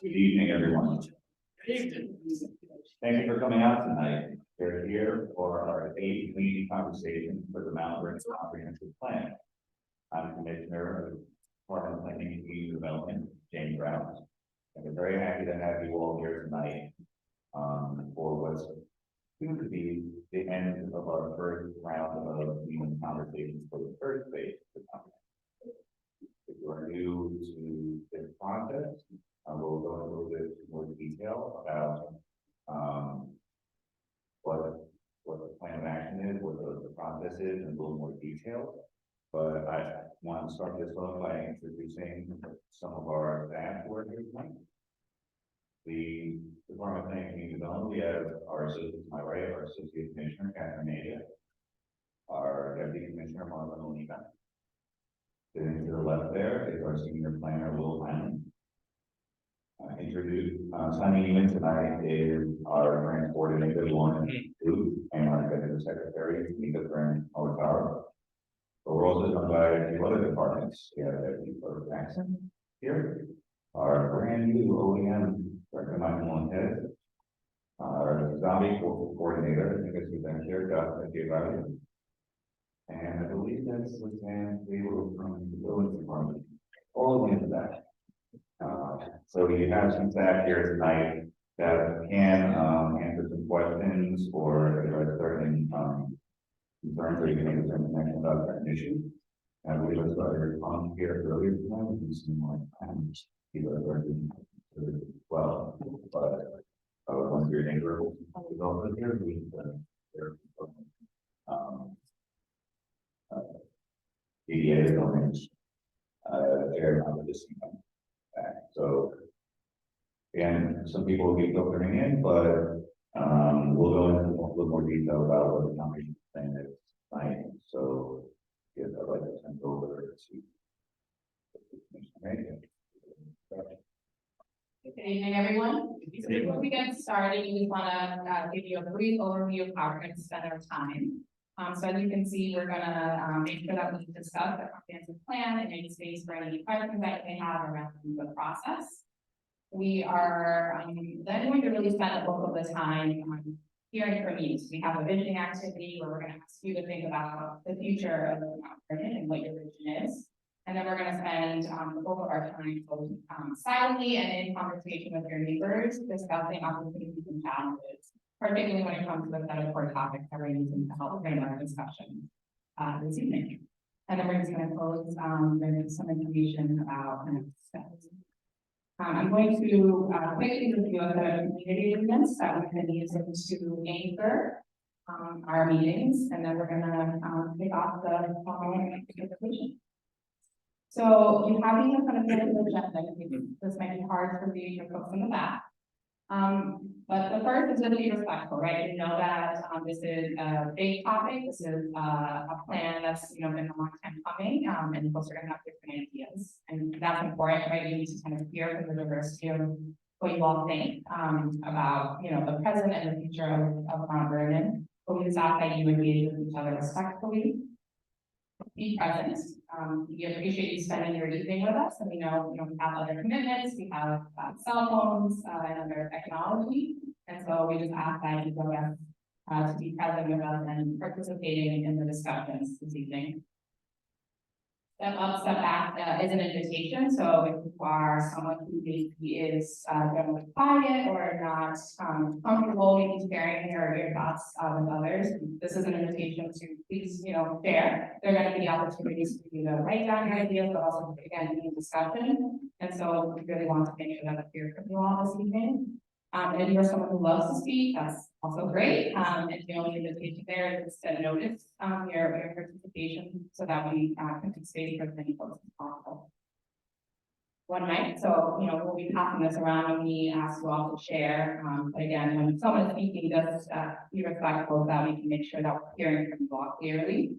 evening, everyone. Thank you for coming out tonight. We're here for our 8th community conversation for the Mount Vernon Comprehensive Plan. I'm Commissioner of Department of Planning and Community Development, Jamie Brown. And we're very happy to have you all here tonight for what's soon to be the end of our first round of community conversations for the first phase of the conference. If you are new to this process, we'll go into a little bit more detail about what the plan of action is, what the process is, and a little more detail. But I want to start this off by introducing some of our staff who are here tonight. The Department of Planning and Community Development, we have our associate to my right, our Associate Commissioner, Catherine Adia, our Deputy Commissioner, Marlon Oliva. Then to the left there is our Senior Planner, Will Hyman. Signing in tonight is our grant coordinator, Lauren Duke, and our executive secretary, Nika Grant Olivaro. But we're also joined by a few other departments. We have Deputy Clerk Jackson here, our brand new OEM, Director Michael Montez, our zombie coordinator, I think it's been here, Justin, and I believe that's Lieutenant Taylor from the building department, all the way into that. So we have some staff here tonight that can answer some questions or address certain concerns or you can make a determination about certain issues. I believe I started responding here earlier tonight. We see more times as well, but once you're neighborhood development here, we EDA buildings, air out of this income. So again, some people will be filtering in, but we'll go into a little more detail about what the company plan is tonight. So yes, I'd like to send over to Good evening, everyone. So before we get started, we just want to give you a brief overview of how we're going to spend our time. So as you can see, we're going to make sure that we discuss the comprehensive plan and make space for any questions that you may have around the process. We are then going to really spend a bulk of the time hearing from you. So we have a visioning activity where we're going to ask you to think about the future of Mount Vernon and what your vision is. And then we're going to spend the bulk of our time both silently and in conversation with your neighbors, discussing opportunities and challenges, particularly when it comes to the set of core topics that we're using to help frame our discussion this evening. And then we're just going to close with some information about next steps. I'm going to quickly review a set of community agreements that we're going to use to anchor our meetings, and then we're going to kick off the following presentation. So you have these in front of you in the agenda. This might be hard to read for folks in the back. But the first is to be respectful, right? You know that this is a big topic. This is a plan that's been a long time coming, and folks are going to have different ideas, and that's important, right? You need to kind of hear from the diversity of what you all think about the present and the future of Mount Vernon. But we just ask that you engage with each other respectfully. Be present. We appreciate you spending your evening with us, and we know we have other commitments. We have cell phones and other technology, and so we just ask that you go to be present with us and participating in the discussions this evening. Step up, step back is an invitation. So if you are someone who maybe is generally quiet or not comfortable maybe sharing your thoughts with others, this is an invitation to please share. There are going to be opportunities for you to write down your ideas, but also again be in discussion. And so we really want to make sure that we hear from you all this evening. And if you're someone who loves to speak, that's also great. And the only invitation there is to notice your participation so that we can keep space for as many folks as possible. One night, so we'll be passing this around when we ask you all to share. But again, when someone is speaking, just be respectful that we can make sure that we're hearing from you all clearly.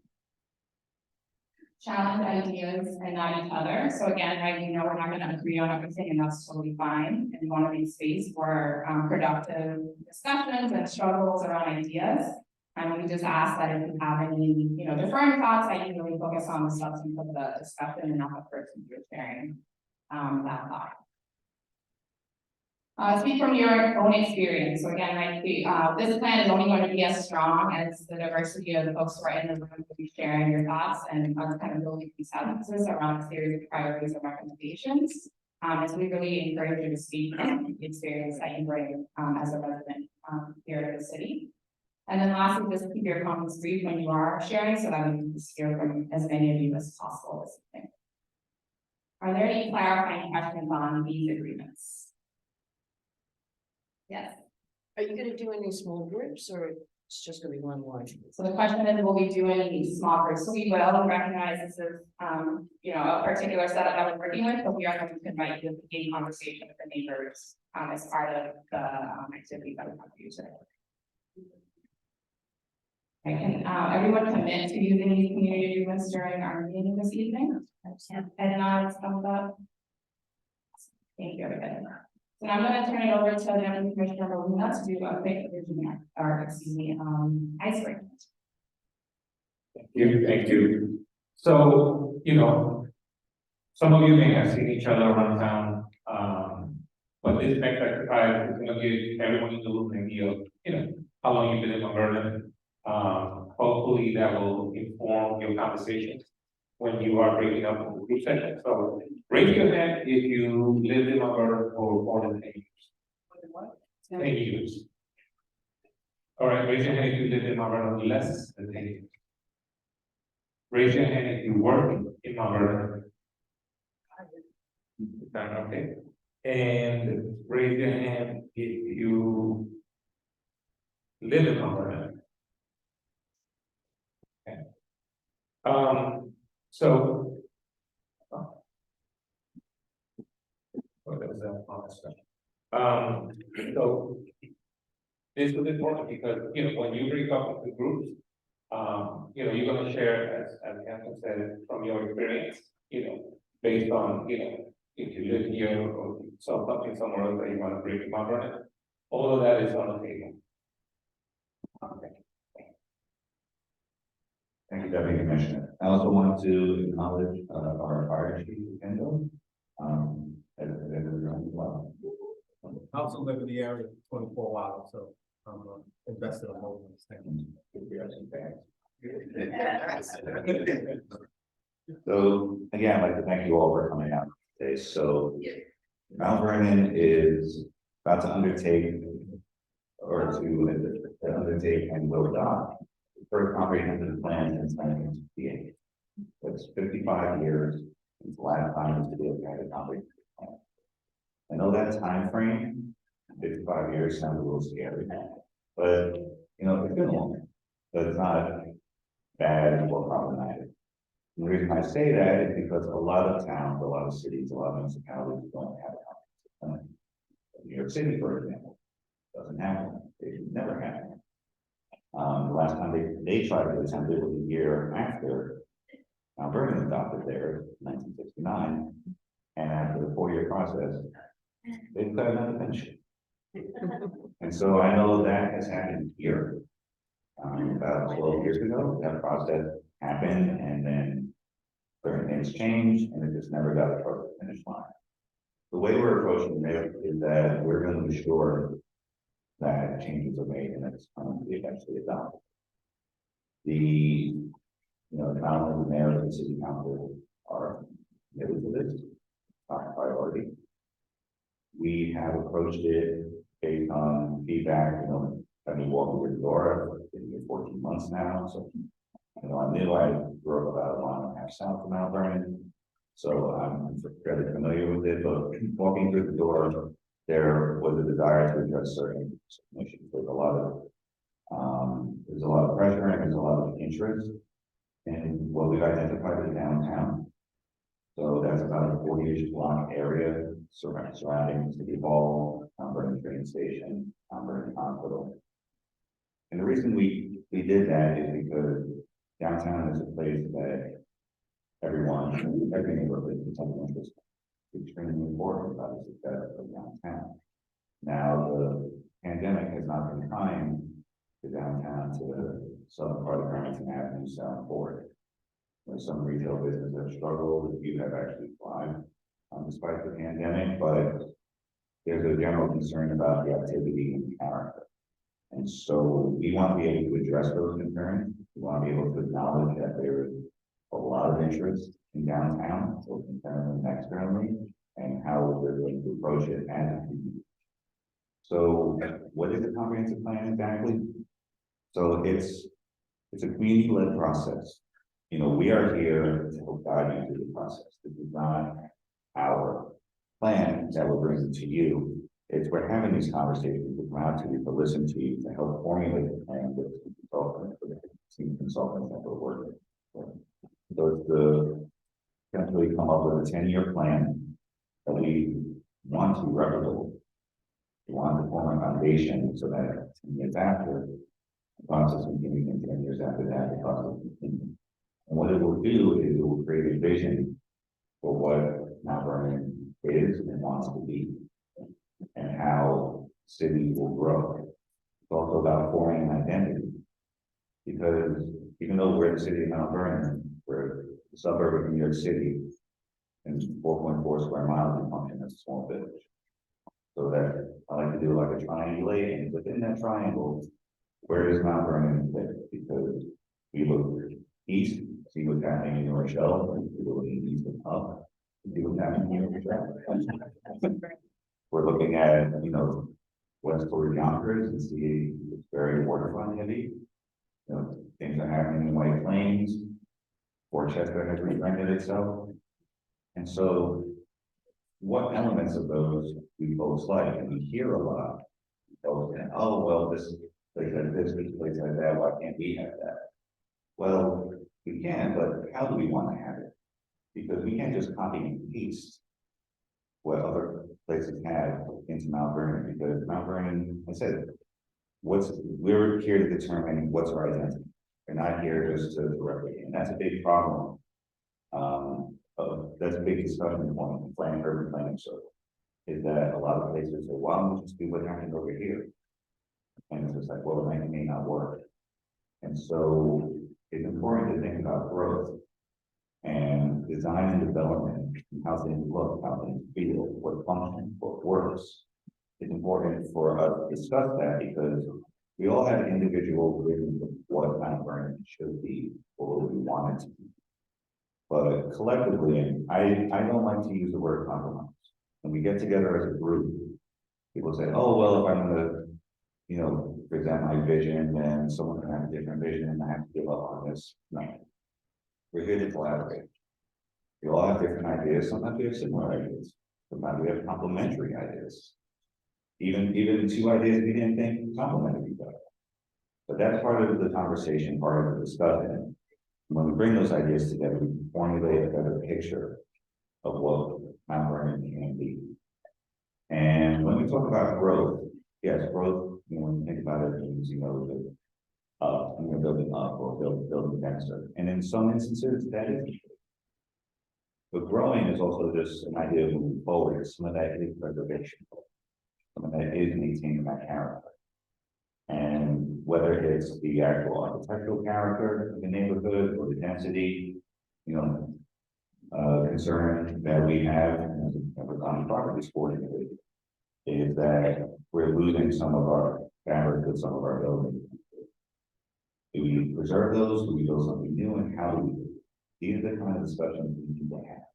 Challenge ideas and not each other. So again, right, we're not going to agree on everything, and that's totally fine. And we want to make space for productive discussions and struggles around ideas. And we just ask that if you have any, deferring thoughts, that you really focus on the substance of the discussion and not the person you're sharing, that thought. Speak from your own experience. So again, this plan is only going to be as strong as the diversity of the folks who are in the room will be sharing your thoughts and kind of building consensus around a series of priorities and recommendations. And so we really encourage you to speak from the experience that you bring as a resident here in the city. And then lastly, just keep your comments brief when you are sharing so that we can just hear from as many of you as possible this evening. Are there any clarifying questions on these agreements? Yes. Are you gonna do any small groups or it's just gonna be one large group? So the question is, will we do any small groups? So we will recognize this is, a particular setup that we're working with, but we are going to invite you to begin conversation with the neighbors as part of the activity that we have to use today. Can everyone commit to using these community agreements during our meeting this evening? Ed and I, thumbs up. Thank you, everybody. So I'm going to turn it over to Deputy Commissioner Molina to do a quick icebreaker. Thank you. So, some of you may have seen each other around town, but this next exercise is going to give everyone in the room an idea of, how long you've been in Mount Vernon. Hopefully that will inform your conversations when you are breaking up into group sessions. So raise your hand if you lived in Mount Vernon for more than 10 years. 10 years. All right, raise your hand if you lived in Mount Vernon less than 10 years. Raise your hand if you work in Mount Vernon. Okay. And raise your hand if you live in Mount Vernon. Okay. So what was that honest question? So this is important because when you break up into groups, you're going to share as Anthony said from your experience, based on if you live here or saw something somewhere else that you want to break Mount Vernon, all of that is on the table. Okay. Thank you, Deputy Commissioner. I also want to acknowledge our fire chief, Kendall, as well. I also live in the area 24 hours, so I'm invested in both of these things. So again, I'd like to thank you all for coming out today. So Mount Vernon is about to undertake and will adopt the first comprehensive plan since 1968. That's 55 years since the last time the city had a comprehensive plan. I know that time frame, 55 years, sounds a little scary, but it's been long, but it's not bad or problematic. And the reason I say that is because a lot of towns, a lot of cities, a lot of municipalities don't have a comprehensive plan. New York City, for example, doesn't have one. They should never have one. The last time they tried to attempt it was a year after Mount Vernon adopted theirs, 1969, and after the 4-year process, they decided not to finish it. And so I know that has happened here. About 12 years ago, that process happened, and then certain things changed, and it just never got across the finish line. The way we're approaching this is that we're going to ensure that changes are made and it's going to be eventually adopted. Not only the mayor and the city council are committed to this top priority. We have approached it based on feedback. I've been walking through the door. I've been here 14 months now, so I knew I grew up about a mile and a half south of Mount Vernon, so I'm fairly familiar with it. But walking through the door, there was a desire to address certain issues. There's a lot of pressure and there's a lot of interest in what we've identified as downtown. So that's about a 40-ish block area surrounding City Hall, Mount Vernon train station, Mount Vernon Hospital. And the reason we did that is because downtown is a place that every neighborhood is something interest extremely important about the success of downtown. Now, the pandemic has not been kind to downtown to southern part of Remington Avenue, Sound Forward. There's some retail businesses that struggle, that you have actually thrived, despite the pandemic, but there's a general concern about the activity and character. And so we want to be able to address those concerns. We want to be able to acknowledge that there is a lot of interest in downtown, both internally and externally, and how we're going to approach it as a community. So what is a comprehensive plan exactly? So it's a community-led process. You know, we are here to help guide you through the process. This is not our plan that we're bringing to you. It's we're having these conversations to come out to you, to listen to you, to help formulate the plan with the consultants, with the team consultants that we're working with. So it's the essentially come up with a 10-year plan that we want to replicate. We want to form a foundation so that 10 years after, the process continues, and 10 years after that, the process continues. And what it will do is it will create a vision for what Mount Vernon is and wants to be, and how cities will grow. It's also about forming an identity, because even though we're the city of Mount Vernon, we're a suburb of New York City, and 4.4 square miles, we function as a small village. So that I like to do like a triangulate, and within that triangle, where does Mount Vernon fit? Because we look east, see what's happening in North Shell, and we look east and up, see what's happening in North Shell. We're looking at, you know, west toward Yonkers and see it's very waterfront heavy. You know, things are happening in White Plains. Portchester has rebranded itself. And so what elements of those we both like? And we hear a lot. Folks saying, oh, well, this place has this place has that, why can't we have that? Well, we can, but how do we want to have it? Because we can't just copy and paste what other places have into Mount Vernon, because Mount Vernon, I said, we're here to determine what's our identity. We're not here just to replicate, and that's a big problem. That's a big discussion point in urban planning circle, is that a lot of places say, why don't we just do what happened over here? And it's just like, well, it may not work. And so it's important to think about growth and design and development, and how things look, how things feel, what functions, what works. It's important for us to discuss that, because we all have individual visions of what Mount Vernon should be, or what we want it to be. But collectively, and I don't like to use the word compromise. When we get together as a group, people say, oh, well, if I'm gonna, you know, present my vision, then someone can have a different vision and I have to give up on this. No. We're here to collaborate. We all have different ideas. Sometimes we have similar ideas. Sometimes we have complementary ideas. Even two ideas we didn't think complemented each other. But that's part of the conversation, part of the discussion. When we bring those ideas together, we can formulate a better picture of what Mount Vernon can be. And when we talk about growth, yes, growth, you know, when you think about it, means, you know, building up or building denser. And in some instances, that is true. But growing is also just an idea of moving forward. Some of that is preservation. Some of that is maintaining that character. And whether it's the actual architectural character of the neighborhood or the density, you know, concern that we have as a property sporting is that we're losing some of our fabric with some of our buildings. Do we preserve those? Do we build something new? And how do we do it? These are the kind of discussions we need to have.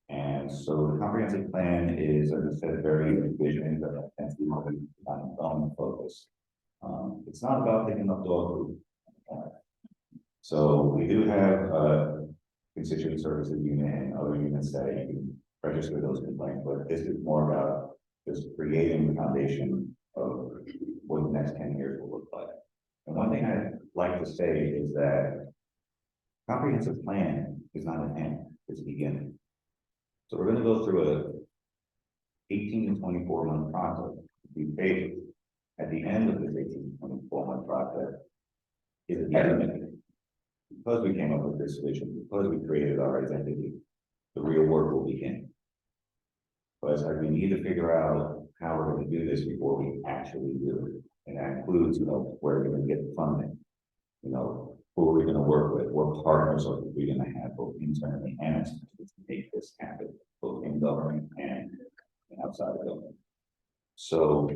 And so the comprehensive plan is, as I said, very vision, but tends to be more development focused. It's not about picking up dog food. So we do have a constituent services unit and other units that you can register those complaints, but this is more about just creating the foundation of what the next 10 years will look like. And one thing I'd like to say is that comprehensive plan is not an end, it's a beginning. So we're going to go through a 18 to 24 month process. Be patient. At the end of this 18 to 24 month process is a beginning. Because we came up with this vision, because we created our identity, the real work will begin. But it's like we need to figure out how we're going to do this before we actually do it. And that includes, you know, where we're going to get the funding. you know, who are we gonna work with? What partners are we gonna have both internally and externally to make this happen, both in government and outside of government? So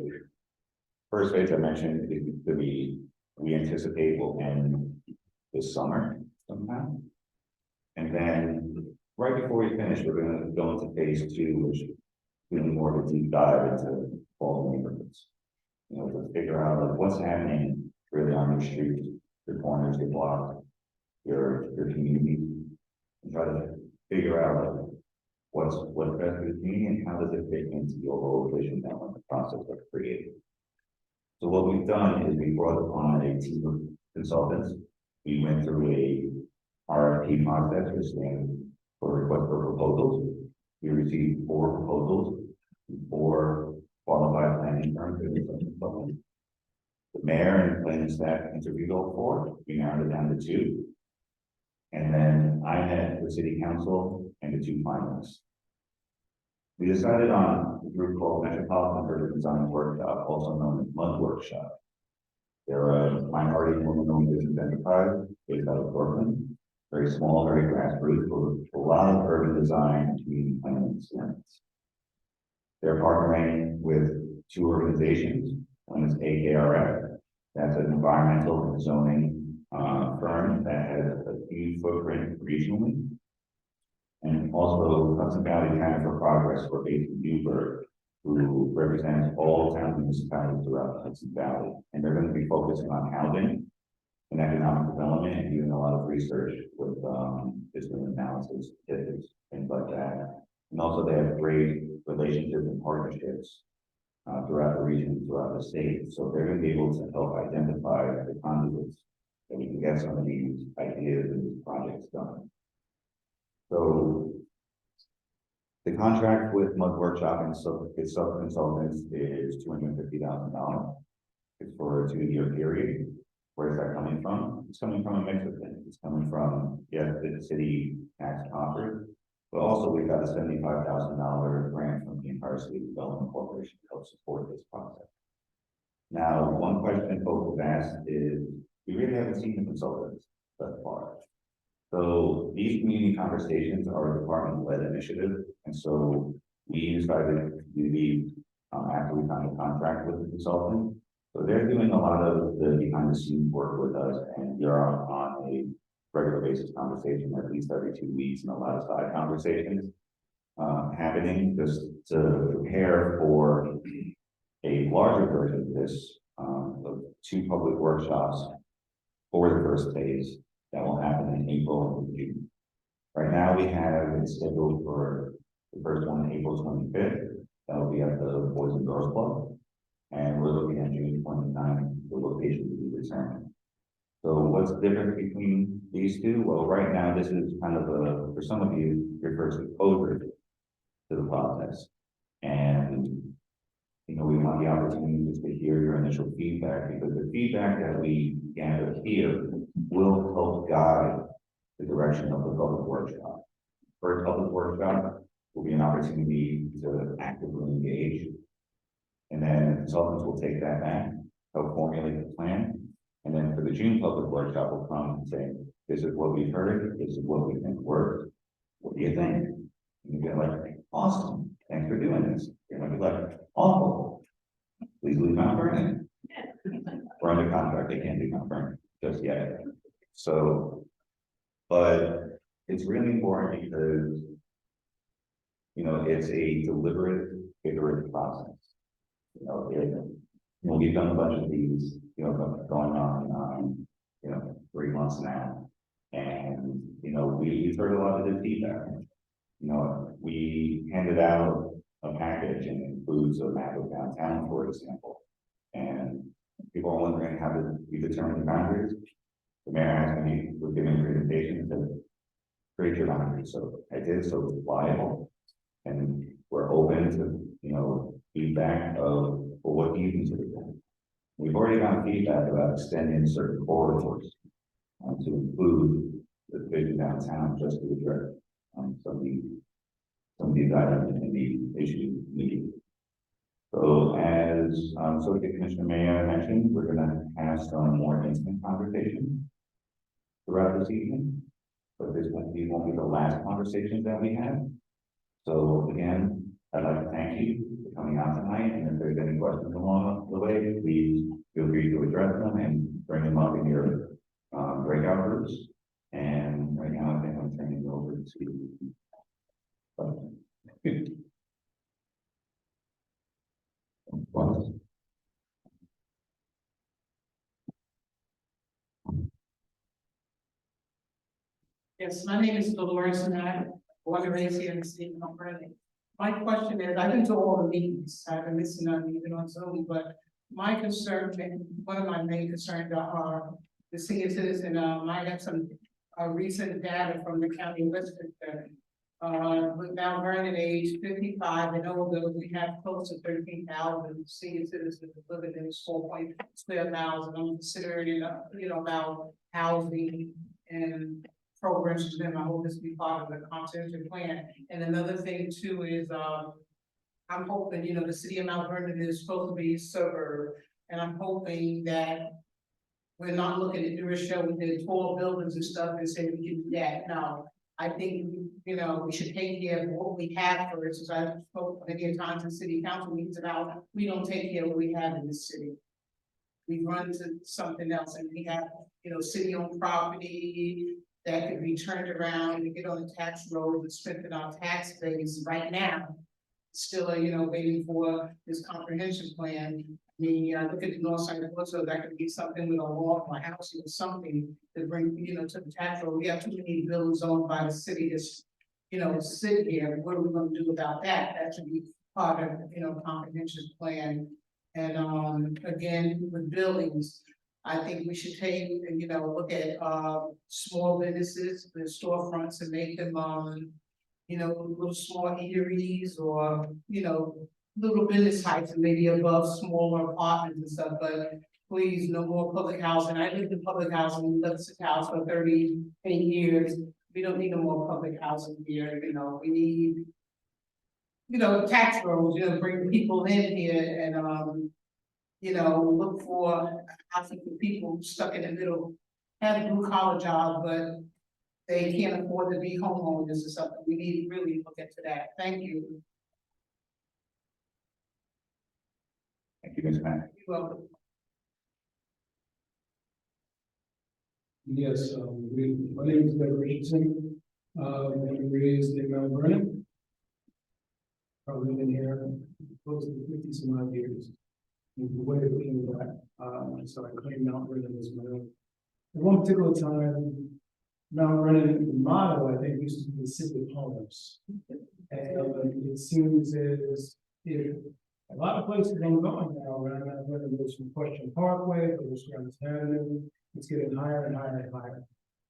first phase I mentioned is to be, we anticipate will end this summer sometime. And then right before we finish, we're gonna go into phase two, which is really more of a deep dive into all the neighborhoods. You know, to figure out like what's happening really on your streets, your corners, your blocks, your community. And try to figure out like what's best for the community and how does it fit into the overall vision that we're in the process of creating. So what we've done is we brought on a team of consultants. We went through a RFP process, which stands for request for proposals. We received 4 proposals, 4 qualified planning firms. The mayor and planning staff interviewed all 4. We narrowed it down to 2. And then I met the city council and the 2 finalists. We decided on a group called Metropolitan Urban Design Workshop, also known as MUD Workshop. They're a minority woman-owned business enterprise based out of Brooklyn. Very small, very grassroots, with a lot of urban design and community planning experience. They're partnering with 2 organizations. One is AKRF, that's an environmental and zoning firm that has a huge footprint regionally. And also Hudson Valley County for Progress, for based in Newburgh, who represents all towns and municipalities throughout the Hudson Valley. And they're going to be focusing on housing and economic development and doing a lot of research with discipline analysis, statistics, things like that. And also they have great relationships and partnerships throughout the region, throughout the state. So they're going to be able to help identify the conduits that we can get some of these ideas and these projects done. So the contract with MUD Workshop and its sub-consultants is $250,000. It's for a 2-year period. Where is that coming from? It's coming from a mix of things. It's coming from, yes, the city tax offered, but also we've got a $75,000 grant from the Empire City Development Corporation to help support this process. Now, one question folks have asked is, we really haven't seen the consultants thus far. So these community conversations are a department-led initiative, and so we decided to leave after we signed a contract with the consultant. So they're doing a lot of the behind-the-scenes work with us, and we are on a regular basis conversation at least every 2 weeks, and a lot of side conversations happening just to prepare for a larger version of this, of 2 public workshops for the first phase. That will happen in April and June. Right now, we have it scheduled for the first one, April 25th. That will be at the Boys and Girls Club. And we're looking at June 29th, the location to be determined. So what's different between these 2? Well, right now, this is kind of a, for some of you, your first exposure to the process. And, you know, we want the opportunity just to hear your initial feedback, because the feedback that we gather here will help guide the direction of the public workshop. First public workshop will be an opportunity to actively engage. And then the consultants will take that back, help formulate the plan. And then for the June public workshop will come and say, this is what we've heard, this is what we think worked. What do you think? And you get like, awesome, thanks for doing this. You're gonna be like, awful. Please leave Mount Vernon. We're under contract, they can't do Mount Vernon just yet. So, but it's really important because, you know, it's a deliberate, iterative process. You know, we've done a bunch of these, you know, going on, you know, 3 months now. And, you know, we've heard a lot of good feedback. You know, we handed out a package and it includes a map of downtown, for example. And people are wondering how did we determine the boundaries? The mayor asked me, was giving a presentation to create your boundaries. So I did, so it's liable. And we're open to, you know, feedback of, well, what do you consider that? We've already gotten feedback about extending certain corridors to include the vision downtown just to address some of these items and the issues needed. So as Associate Commissioner Mayor mentioned, we're going to have some more intimate conversations throughout this evening. But this won't be the last conversation that we have. So again, I'd like to thank you for coming out tonight, and if there's any questions along the way, please feel free to address them and bring them up in your breakout groups. And right now, I think I'm turning it over to. Yes, my name is Dolores and I'm born and raised here in the city of Mount Vernon. My question is, I've been to all the meetings, I've been listening on even on Zoom, but my concern, and one of my main concerns are the senior citizen, I have some recent data from the county of Westchester. With Mount Vernon age 55 and older, we have close to 13,000 senior citizens living in this 4 square miles, and I'm considering, about housing and programs for them. I hope this will be part of the comprehensive plan. And another thing too is, I'm hoping, the city of Mount Vernon is supposed to be a suburb, and I'm hoping that we're not looking at doing a show with the tall buildings and stuff and say we can do that. No, I think, we should take care of what we have first. As I spoke many times in city council meetings about, we don't take care of what we have in this city. We run to something else, and we have, city-owned property that could be turned around and get on the tax roll and strengthen our tax base right now. Still, waiting for this comprehensive plan. I mean, look at the north side of Woodville, that could be something with a law or housing or something to bring, to the tax roll. We have too many buildings owned by the city that's, sit here. What are we gonna do about that? That should be part of, comprehensive plan. And, again, with buildings, I think we should take and, look at, small businesses, the storefronts and make them, little small eateries or, little business types and maybe above smaller apartments and stuff, but please, no more public housing. I lived in public housing in Leipzig House for 38 years. We don't need no more public housing here, we need, tax rolls, bring people in here and, look for, I think the people stuck in the middle, have a blue collar job, but they can't afford to be homeowners or something. We need to really look into that. Thank you. Thank you, Ms. Mack. You're welcome. Yes, my name is Doug Richardson. I'm raised in Mount Vernon. Probably been here close to 50 some odd years. Moved away from that, so I claim Mount Vernon as my own. At one particular time, Mount Vernon, the motto, I think, used to be the city of homes. And it seems as if a lot of places I'm going now around Mount Vernon, there's from Question Parkway, there's Grand Avenue, it's getting higher and higher and higher.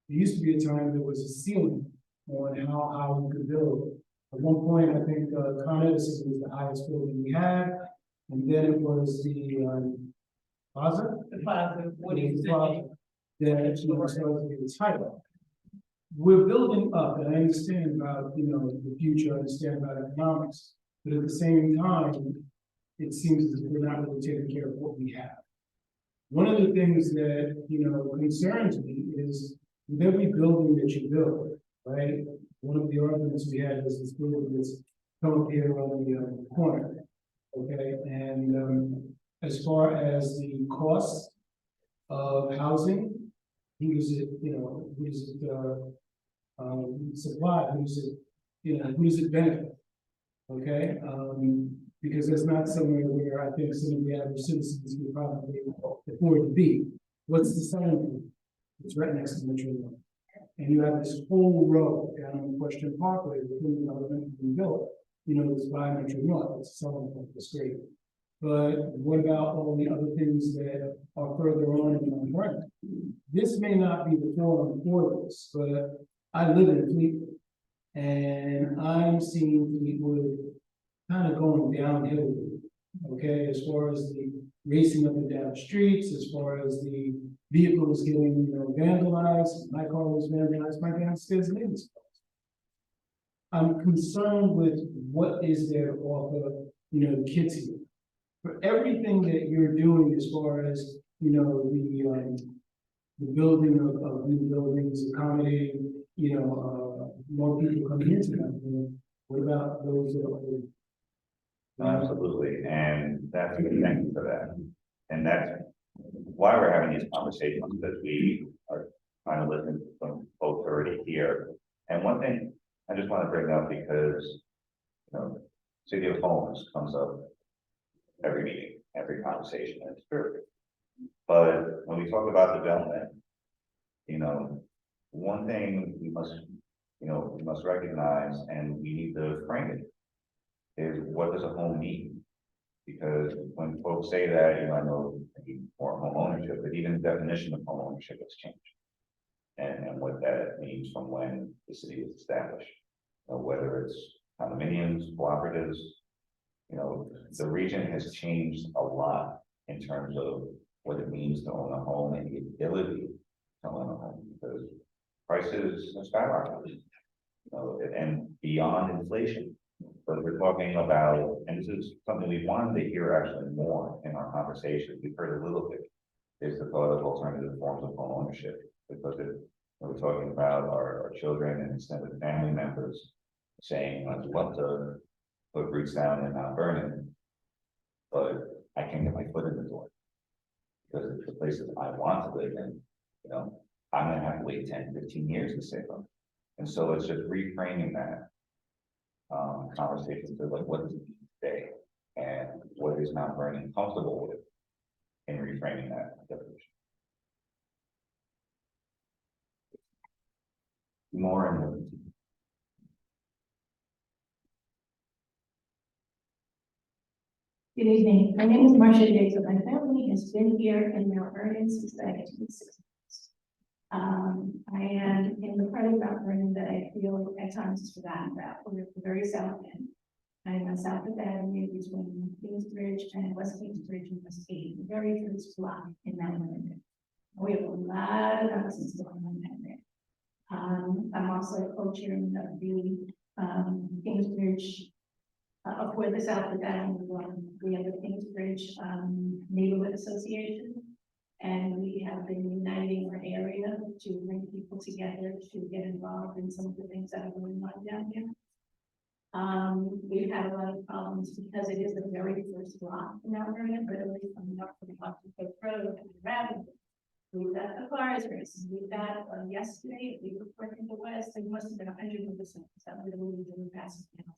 There used to be a time there was a ceiling on how we could build. At one point, I think Con Edison was the highest building we had, and then it was the plaza. The plaza, what do you The think? plaza that started to get its height up. We're building up, and I understand about the future, I understand about economics, but at the same time, it seems as if we're not really taking care of what we have. One of the things that concerns me is with every building that you build, right? One of the arguments we had is this building that's come up here on the corner, okay? And as far as the cost of housing, who does it, who does it supply? Who does it, who does it benefit? Okay, because that's not somewhere where I think some of the average citizens would probably afford to be. What's the selling point? It's right next to Metro North. And you have this whole road down on Question Parkway between the element and built, it's by Metro North, it's a selling point, it's great. But what about all the other things that are further on in the front? This may not be the forum for this, but I live in Fleetwood. And I'm seeing Fleetwood kind of going downhill, okay, as far as the racing up and down streets, as far as the vehicles getting, vandalized. My car was vandalized, my downstairs neighbor's car. I'm concerned with what is there to offer, the kids here. For everything that you're doing as far as, the the building of new buildings, accommodating, more people coming into them. What about those that are? Absolutely, and that's a good thank you for that. And that's why we're having these conversations, because we are trying to listen to some folks already here. And one thing I just want to bring up, because, City of Homes comes up every meeting, every conversation, and it's true. But when we talk about development, one thing we must recognize, and we need to frame it, is what does a home mean? Because when folks say that, I know they need more home ownership, but even the definition of home ownership has changed. And what that means from when the city was established, whether it's condominiums, cooperatives, the region has changed a lot in terms of what it means to own a home and the ability to own a home, because prices have skyrocketed, and beyond inflation. But we're talking about, and this is something we wanted to hear actually more in our conversation. We've heard a little bit, is the thought of alternative forms of home ownership, because we're talking about our children and extended family members saying, I'd love to put roots down in Mount Vernon, but I can't get my foot in the door because it's the places I want to live in, I'm gonna have to wait 10, 15 years to save them. And so it's just reframing that conversation to like, what does it mean today? And what is Mount Vernon comfortable with in reframing that definition? More and more. Good evening. My name is Marcia Jacob. My family has been here in Mount Vernon since the 1960s. I am in the part of Mount Vernon that I feel at times is forgotten about. We're at the very south end. I'm on South Fifth Avenue between Kingsbridge and West Kingsbridge and West Gate, the very first block in Mount Vernon. We have a lot of nonsense going on down there. I'm also co-chairing of the Kingsbridge. For the South of that, we have the Kingsbridge Neighborhood Association, and we have been uniting our area to bring people together to get involved in some of the things that are going on down here. We've had a lot of problems because it is the very first block in Mount Vernon, literally coming up from Washington Coast Road and around. We've got the cars racing. We've got yesterday, we were working the west, and must have been 100% that literally doing passes now.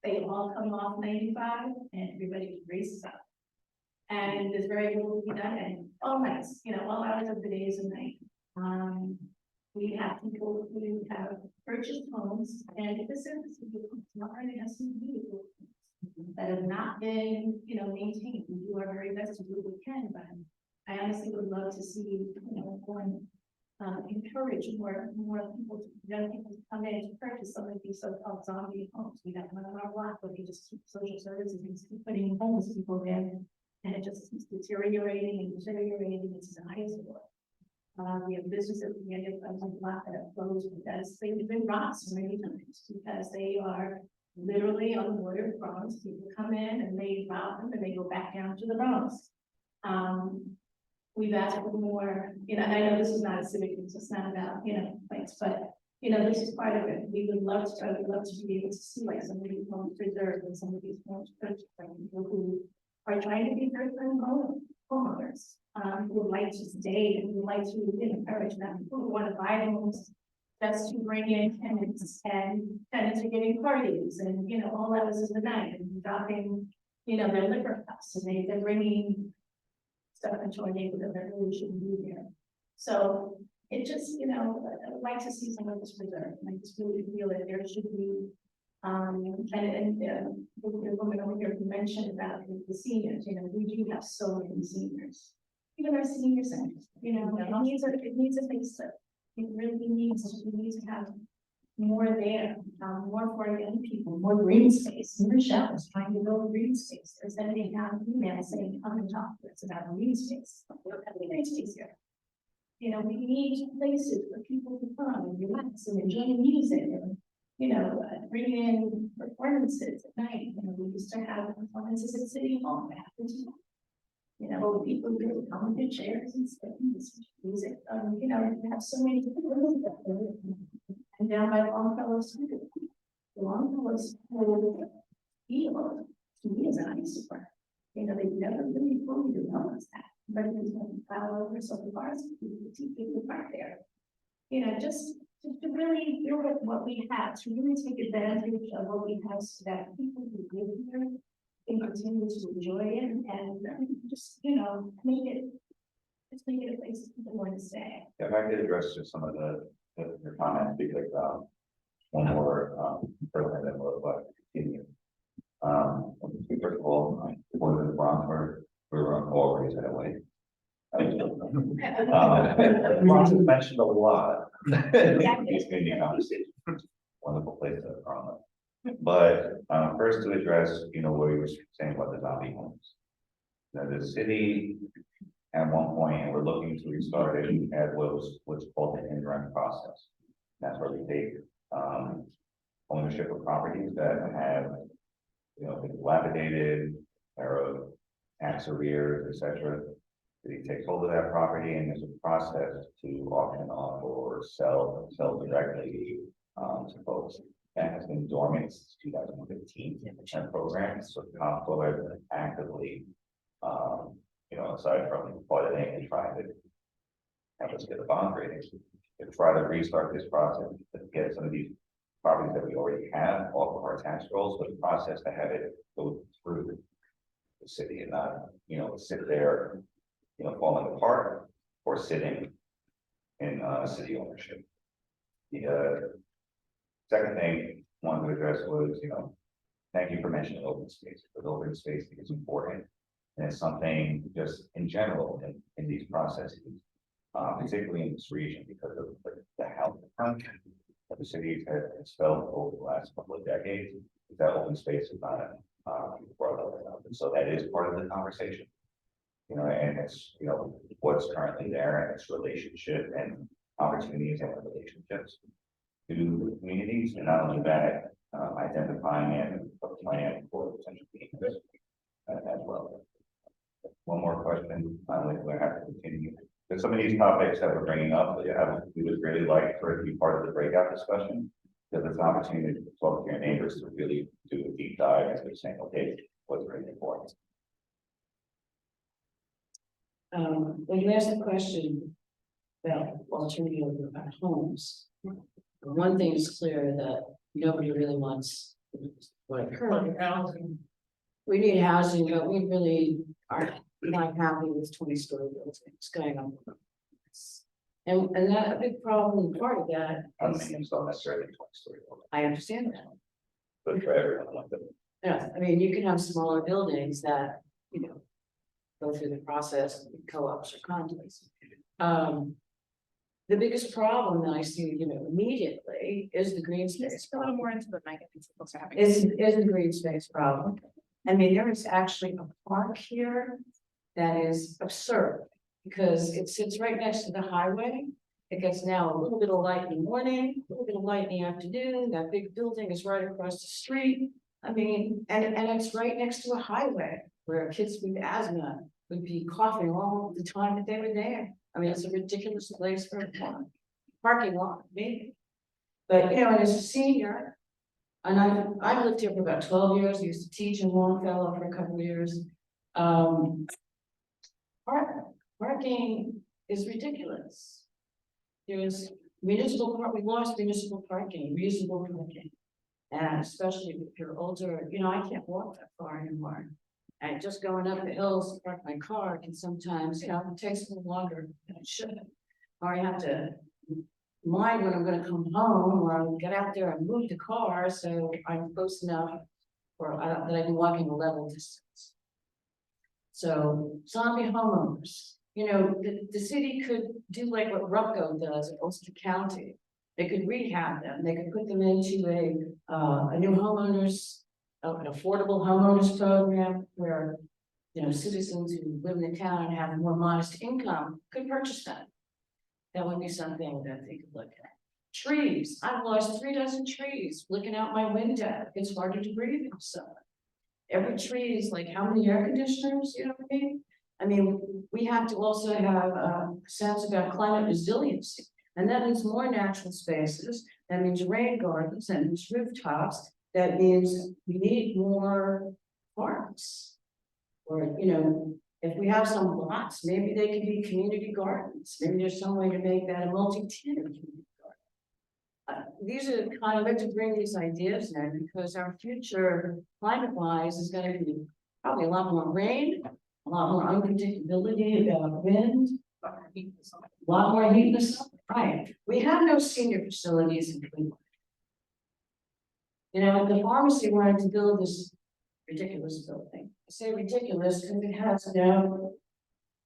They all come off 95 and everybody races up. And there's very little to be done, and all nights, all hours of the days and night. We have people who have purchased homes, and this is not really has some vehicles that have not been, maintained. We do our very best to do what we can, but I honestly would love to see, encourage more people, young people to come in to purchase some of these so-called zombie homes. We got one on our block where they just keep social services and just keep putting homeless people in, and it just keeps deteriorating and deteriorating. It's the highest level. We have businesses at the end of the block that have closed because they've been robbed so many times, because they are literally on the border of Bronx. People come in and they rob them and they go back down to the Bronx. We've asked for more, and I know this is not a civic, it's not about, fights, but, this is part of it. We would love to, I would love to be able to see like some of these homes preserved and some of these homes purchased by people who are trying to be first-time homeowners, who would like to stay and would like to encourage them, people who want to buy homes just to bring in tenants, and tenants are getting parties, and, all hours of the night, and dropping, their liquor cups, and they're bringing stuff into our neighborhood that really shouldn't be there. So it just, I would like to see some of this preserved. And I just really feel that there should be, the woman over here who mentioned about the seniors, we do have so many seniors. Even our senior centers, it needs a facelift. It really needs, we need to have more there, more for young people, more green space. Michelle is trying to build green space. They're sending out emails saying, come and talk to us about green space. We don't have any green space here. We need places for people to come and relax and enjoy music and, bring in performances at night. We used to have performances at City Hall. You know, people really come to chairs and sit and listen to music, you know, we have so many people. And down by Longfellow's, Longfellow's, feel, to me is an eyesore. You know, they've never really fully developed that, but there's one plow over so far, so people park there. You know, just to really build up what we have, to really take advantage of what we have so that people who live here can continue to enjoy it and just, you know, just make it a place that people want to stay. If I could address just some of your comments, because, one more, further than what I continue. First of all, before the Bronx, we were on always that way. Bronx is mentioned a lot. These community conversations, wonderful place to from. But, first to address, you know, what you were saying about the zombie homes. Now, the city, at one point, and we're looking to restart it, as what's called the in-run process. That's where we take, ownership of properties that have, you know, been dilapidated, or tax arrears, etc. He takes hold of that property and there's a process to auction off or sell directly to folks. That has been dormant since 2015, that program, so council has been actively, you know, aside from auditing and trying to help us get a bond rating, to try to restart this process, to get some of these properties that we already have off of our tax rolls, but the process to have it go through the city and not, you know, sit there, you know, falling apart or sitting in city ownership. The second thing I wanted to address was, you know, thank you for mentioning open space, because open space is important. And it's something just in general in these processes, particularly in this region, because of the health that the city has felt over the last couple of decades, that open space is not brought up enough. And so that is part of the conversation. You know, and it's, you know, what's currently there and its relationship and opportunities and relationships to the communities, and not only that, identifying and a plan for potential meetings as well. One more question, we have to continue. There's some of these topics that we're bringing up, we would really like for it to be part of the breakout discussion, because it's an opportunity to talk to your neighbors to really do a deep dive instead of saying, okay, what's really important. When you ask the question about alternative homes, one thing is clear that nobody really wants what occurred. We need housing, but we really are not happy with 20-story buildings going on. And that a big problem, part of that. I don't think it's not necessarily 20-story. I understand that. But for everyone like that. Yeah, I mean, you can have smaller buildings that, you know, go through the process, co-ops or condos. The biggest problem that I see, you know, immediately is the green space. A little more into the mic, I think folks are having. Is the green space problem. I mean, there is actually a park here that is absurd, because it sits right next to the highway. It gets now a little bit of light in the morning, a little bit of light in the afternoon. That big building is right across the street. I mean, and it's right next to a highway where kids with asthma would be coughing all the time that they were there. I mean, it's a ridiculous place for a parking lot, maybe. But, you know, and as a senior, and I've lived here for about 12 years, I used to teach in Longfellow for a couple of years. Parking is ridiculous. There's municipal park, we lost municipal parking, reasonable parking. And especially if you're older, you know, I can't walk that far anymore. And just going up the hills to park my car can sometimes, you know, it takes a little longer than it should. Or I have to mind when I'm gonna come home, or I'll get out there and move the car, so I'm close enough or that I can walk in a level distance. So zombie homeowners, you know, the city could do like what Rucko does in Ulster County. They could rehab them, they could put them into a new homeowners, an affordable homeowners program where, you know, citizens who live in the town and have a more modest income could purchase them. That would be something that they could look at. Trees, I've lost 3 dozen trees looking out my window. It's harder to breathe in summer. Every tree is like how many air conditioners, you know what I mean? I mean, we have to also have a sense about climate resiliency. And that means more natural spaces, that means rain gardens, that means rooftops, that means we need more parks. Or, you know, if we have some lots, maybe they can be community gardens, maybe there's some way to make that a multi-tenant community garden. These are kind of, I have to bring these ideas in, because our future climate-wise is gonna be probably a lot more rain, a lot more unpredictability about wind, a lot more heat in the summer, right? We have no senior facilities in Cleveland. You know, the pharmacy wanted to build this ridiculous building. I say ridiculous because it has no,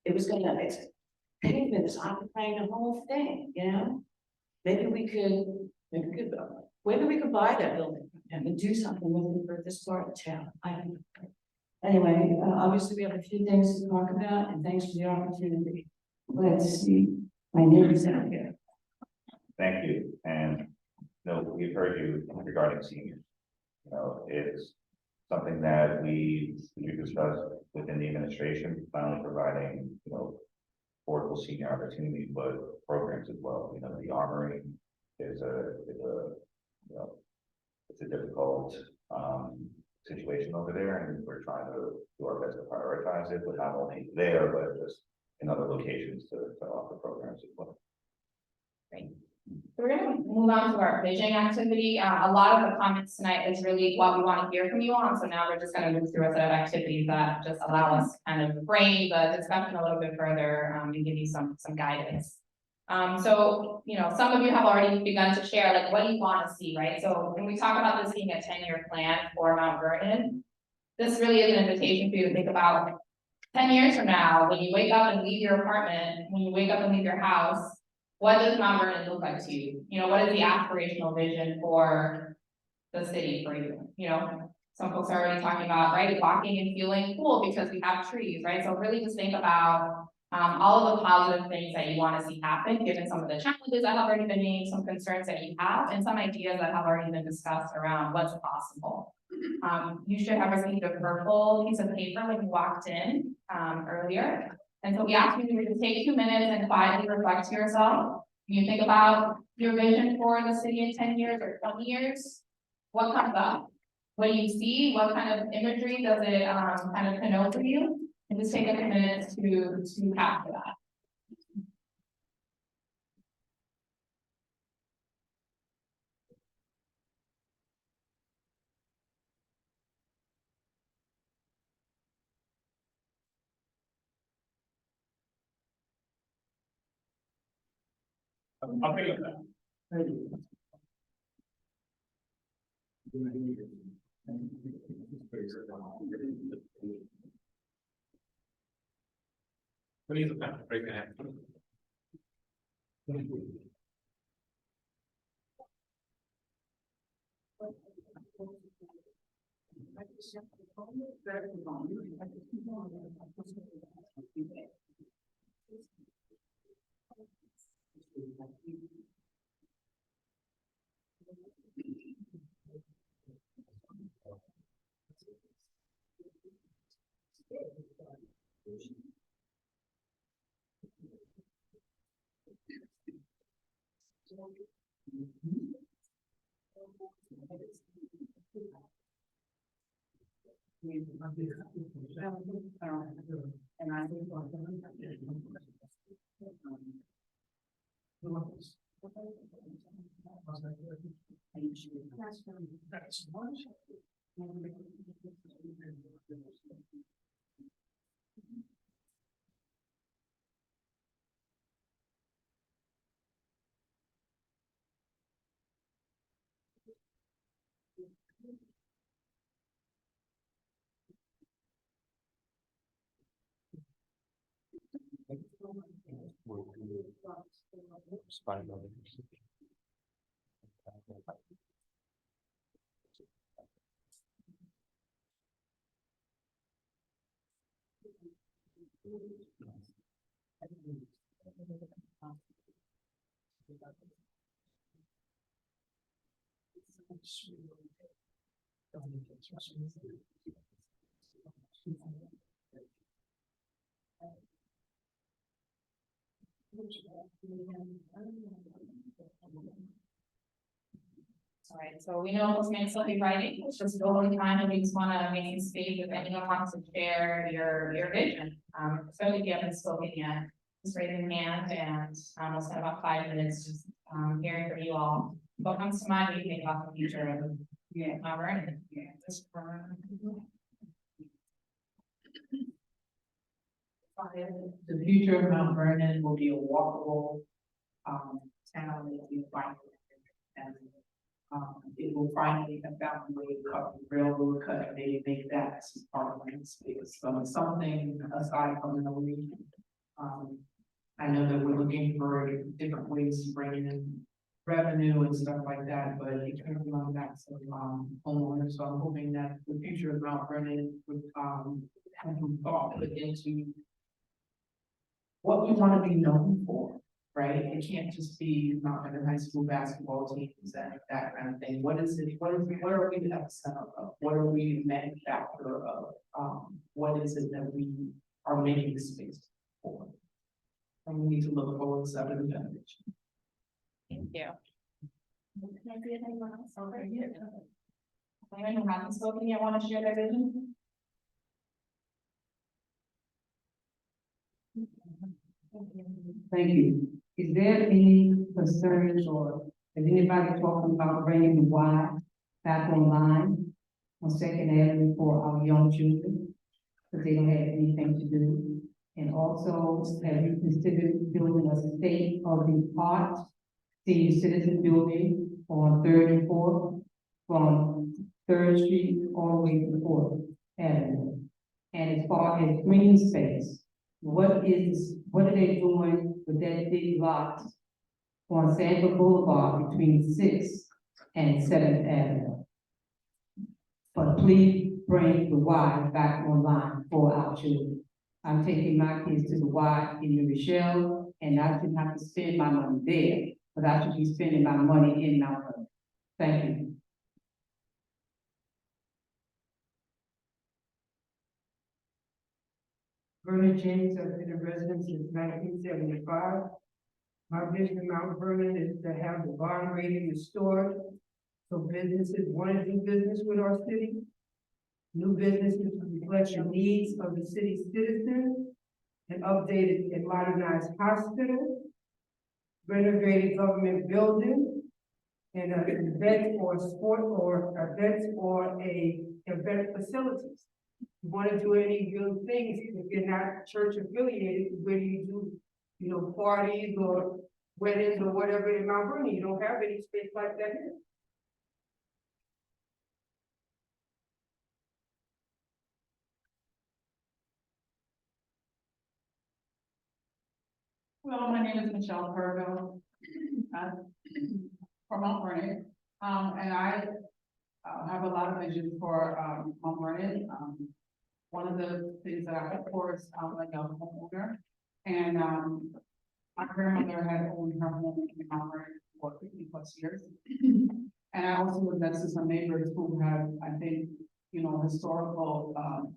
it was gonna, it's pavement is occupying the whole thing, you know? Maybe we could buy that building and do something with it for this part of town. I don't know. Anyway, obviously we have a few things to talk about, and thanks for the opportunity. Glad to see my neighbors out here. Thank you, and no, we've heard you regarding seniors. You know, it's something that we discussed within the administration, finally providing, you know, affordable senior opportunities, but programs as well. You know, the armory is you know, it's a difficult situation over there, and we're trying to do our best to prioritize it, but not only there, but just in other locations to offer programs as well. Great. So we're gonna move on to our vision activity. A lot of the comments tonight is really what we want to hear from you on. So now we're just gonna move through a set of activities that just allow us to kind of frame the discussion a little bit further and give you some guidance. So, you know, some of you have already begun to share, like, what do you want to see, right? So when we talk about this being a 10-year plan for Mount Vernon, this really is an invitation for you to think about 10 years from now, when you wake up and leave your apartment, when you wake up and leave your house, what does Mount Vernon look like to you? You know, what is the aspirational vision for the city for you? You know, some folks are already talking about, right, walking and feeling cool because we have trees, right? So really just think about all of the positive things that you want to see happen, given some of the challenges that have already been named, some concerns that you have, and some ideas that have already been discussed around what's possible. You should have received a purple piece of paper when you walked in earlier. And so we ask you to take 2 minutes and quietly reflect to yourself. When you think about your vision for the city in 10 years or 20 years, what comes up? What do you see? What kind of imagery does it kind of connote for you? And just take a few minutes to capture that. I'll pick up that. Please, break your hand. All right, so we know folks may still be writing, it's just the only time and we just wanna make space if anyone wants to share your vision. Especially if you haven't spoken yet, just raise your hand and, we'll spend about 5 minutes just, hearing from you all. What comes to mind when you think about the future of, Mount Vernon? The future of Mount Vernon will be a walkable, town that we find. And, it will finally have found a way to cut the railroad cut, they make that parliament space, so it's something aside from the region. I know that we're looking for different ways to bring in revenue and stuff like that, but it can't be on that, so, homeowners, so I'm hoping that the future of Mount Vernon would, have some thought put into what we want to be known for, right? It can't just be Mount Vernon High School basketball teams and that kind of thing. What is it, what are we the epicenter of? What are we the manufacturer of? What is it that we are making the space for? And we need to look forward to seven generation. Thank you. Can I see if anyone else over here? Anyone who hasn't spoken yet want to share their vision? Thank you. Is there any concerns or is anybody talking about bringing the Y back online on Second Avenue for our young children? Because they don't have anything to do. And also, have you considered building a state of the art senior citizen building on 3rd and 4th from 3rd Street all the way to 4th Avenue? And as far as green space, what are they doing with that big lot on Sandra Boulevard between 6th and 7th Avenue? But please bring the Y back online for our children. I'm taking my kids to the Y in New Rochelle, and I shouldn't have to spend my money there, but I should be spending my money in Mount Vernon. Thank you. Vernon James, I've been a resident since 1975. My vision in Mount Vernon is to have the bond rating restored, so businesses want to do business with our city. New businesses reflect the needs of the city's citizens, an updated and modernized hospital, renovated government building, and an event or sport or events or a event facilities. You want to do any good things, if you're not church affiliated, where do you do, you know, parties or weddings or whatever in Mount Vernon? You don't have any space like that here. Hello, my name is Michelle Virgo, from Mount Vernon, and I have a lot of vision for Mount Vernon. One of the things that I look for is like a homeowner, and my grandmother had owned her home in Mount Vernon for 50+ years, and I also invested in some neighbors who have, I think, you know, historical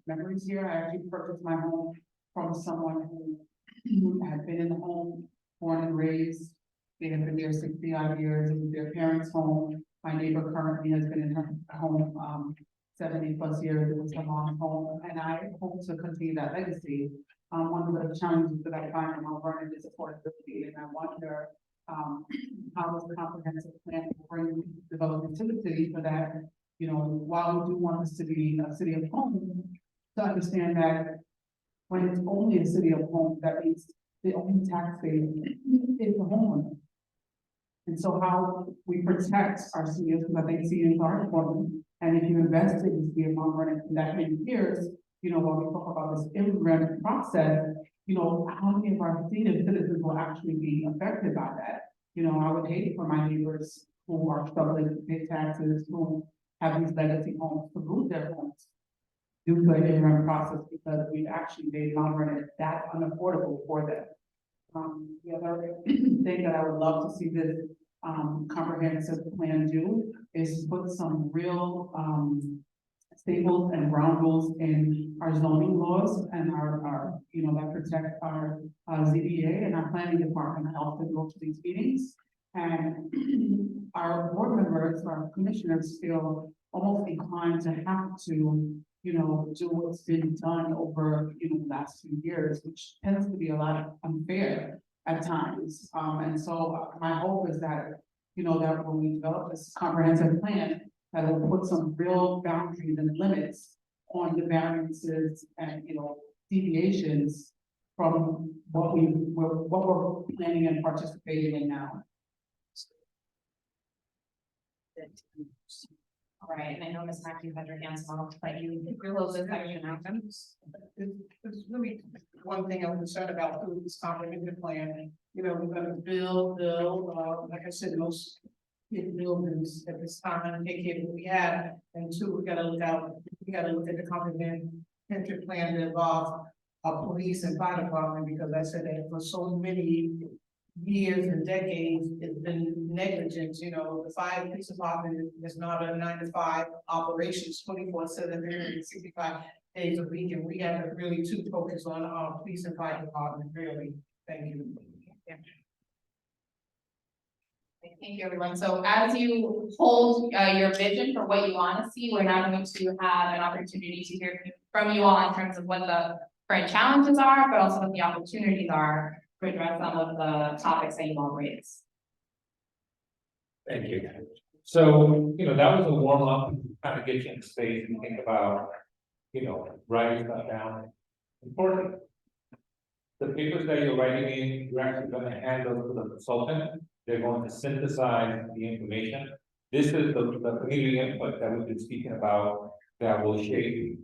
memories here. I actually purchased my home from someone who had been in the home, born and raised. They had been there 60-odd years. It was their parents' home. My neighbor currently has been in her home 70+ years. It was her mom's home, and I hope to continue that legacy. One of the challenges that I find in Mount Vernon is affordability, and I wonder how is the comprehensive plan to bring development to the city so that, you know, while we do want this to be a city of home, to understand that when it's only a city of home, that means the only taxpayer is the homeowner. And so how we protect our seniors, because I think seniors are important, and if you invest in the city of Mount Vernon in that many years, you know, when we talk about this immigrant process, you know, how many of our senior citizens will actually be affected by that? You know, I would hate for my neighbors who are struggling to pay taxes, who have these legacy homes, to lose their homes due to an immigrant process, because we've actually made Mount Vernon that unaffordable for them. The other thing that I would love to see this comprehensive plan do is put some real staples and ground rules in our zoning laws and our, you know, that protect our ZBA and our planning department help to go to these meetings. And our board members, our commissioners feel almost inclined to have to, you know, do what's been done over, you know, the last few years, which tends to be a lot unfair at times. And so my hope is that, you know, that when we develop this comprehensive plan, that will put some real boundaries and limits on the variances and, you know, deviations from what we're planning and participating in now. All right, and I know Ms. Mackey, you had your hands up, but you close this section out. There's really one thing I'm concerned about through this comprehensive plan. You know, we're gonna build, like I said, most big buildings at this time, take care of what we have. And two, we gotta look at the comprehensive plan that involves our police and fire department, because I said that for so many years and decades, it's been negligence. You know, the fire police department is not a 9 to 5 operations, 24/7, 365 days a week, and we have to really to focus on our police and fire department, really. Thank you. Thank you, everyone. So as you hold your vision for what you want to see, we're now going to have an opportunity to hear from you all in terms of what the current challenges are, but also what the opportunities are to address some of the topics that you all raised. Thank you. So, you know, that was a warm up, kind of get you in the space and think about, you know, writing stuff down. Important. The papers that you're writing in, you're actually going to hand those to the consultant. They're going to synthesize the information. This is the community input that we've been speaking about that will shape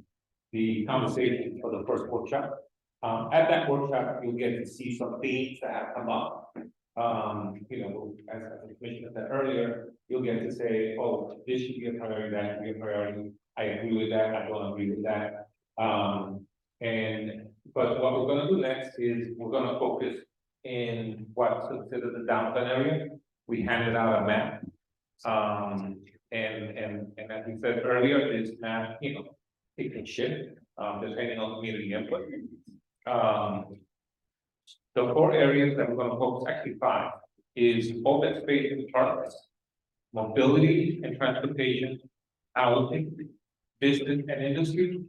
the conversation for the first workshop. At that workshop, you'll get to see some themes that have come up. You know, as the commissioner said earlier, you'll get to say, oh, this should be a priority, that should be a priority. I agree with that, I don't agree with that. But what we're gonna do next is we're gonna focus in what's considered the downtown area. We handed out a map. And as we said earlier, this map, you know, it can shift, depending on community input. The 4 areas that we're gonna focus, actually 5, is open space and parks, mobility and transportation, housing, business and industry,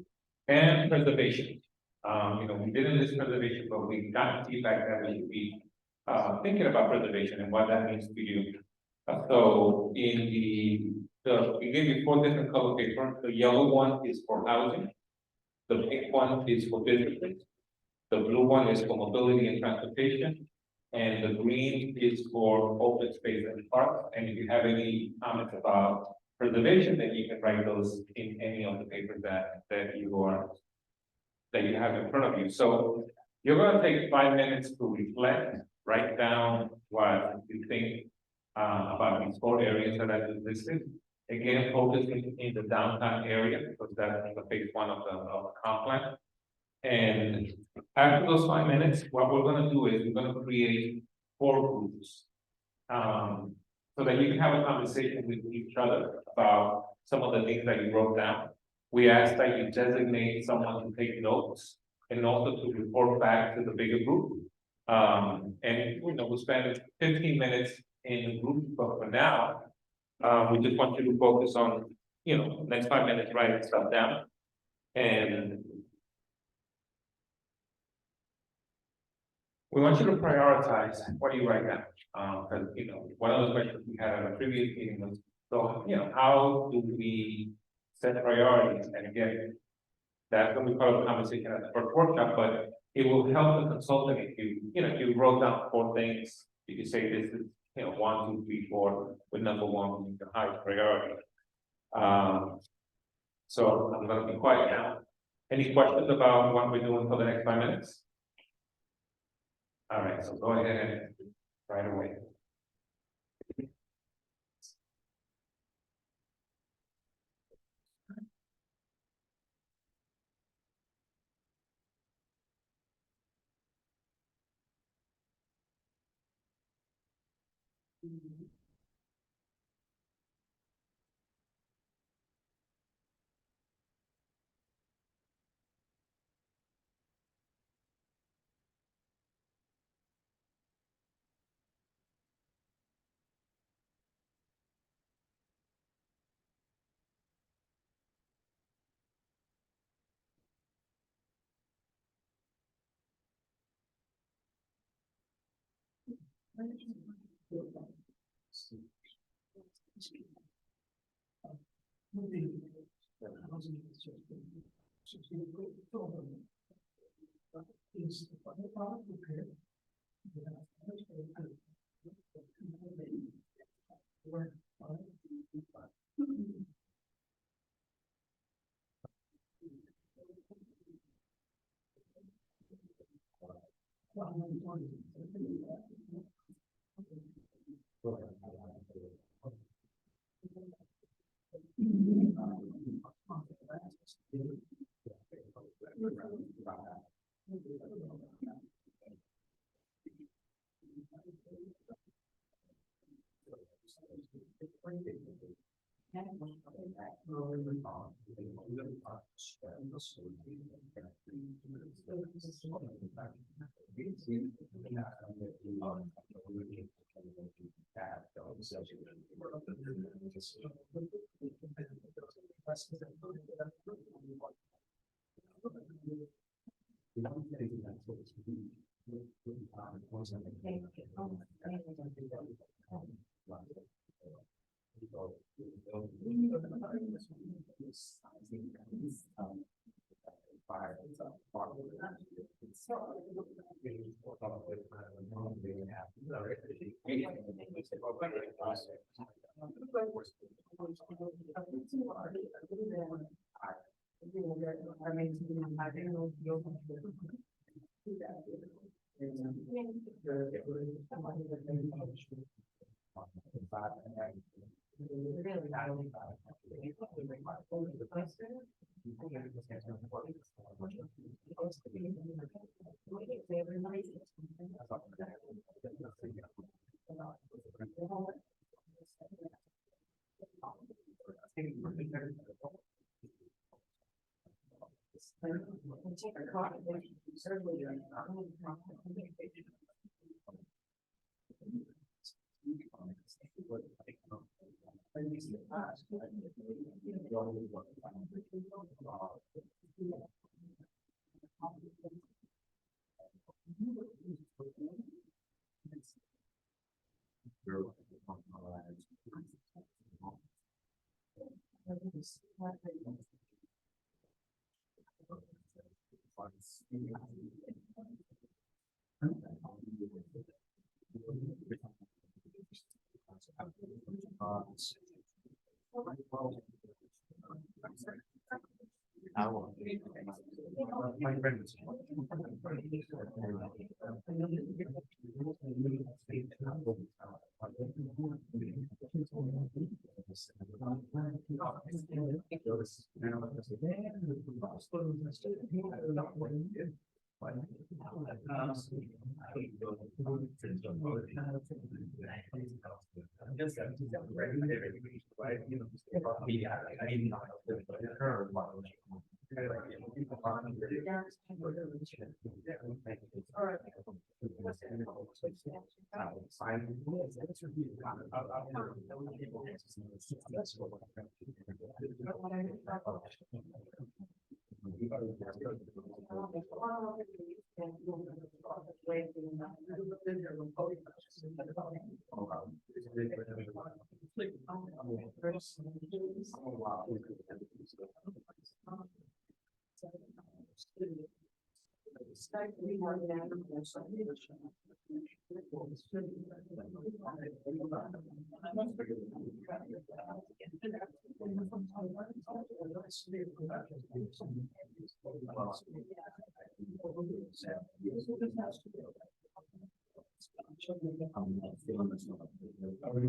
and preservation. You know, we didn't list preservation, but we got feedback that we should be thinking about preservation and what that means to you. So in we gave you 4 different color papers. The yellow one is for housing, the pink one is for businesses, the blue one is for mobility and transportation, and the green is for open space and parks. And if you have any comments about preservation, then you can write those in any of the papers that you have in front of you. So you're gonna take 5 minutes to reflect, write down what you think about these 4 areas that I just listed. Again, focusing in the downtown area, because that's the phase 1 of the comp plan. And after those 5 minutes, what we're gonna do is we're gonna create 4 groups. So that you can have a conversation with each other about some of the things that you wrote down. We ask that you designate someone to take notes and also to report back to the bigger group. And you know, we'll spend 15 minutes in the group, but for now, we just want you to focus on, you know, next 5 minutes writing stuff down. And we want you to prioritize what you write down. Because, you know, one of the questions we had at a previous meeting was, so, you know, how do we set priorities? And again, that's going to be part of the conversation at the first workshop, but it will help the consultant if you wrote down 4 things, you can say this is, you know, 1, 2, 3, 4, with number 1 the highest priority. So I'm going to be quiet now. Any questions about what we're doing for the next 5 minutes? All right, so go ahead and right away.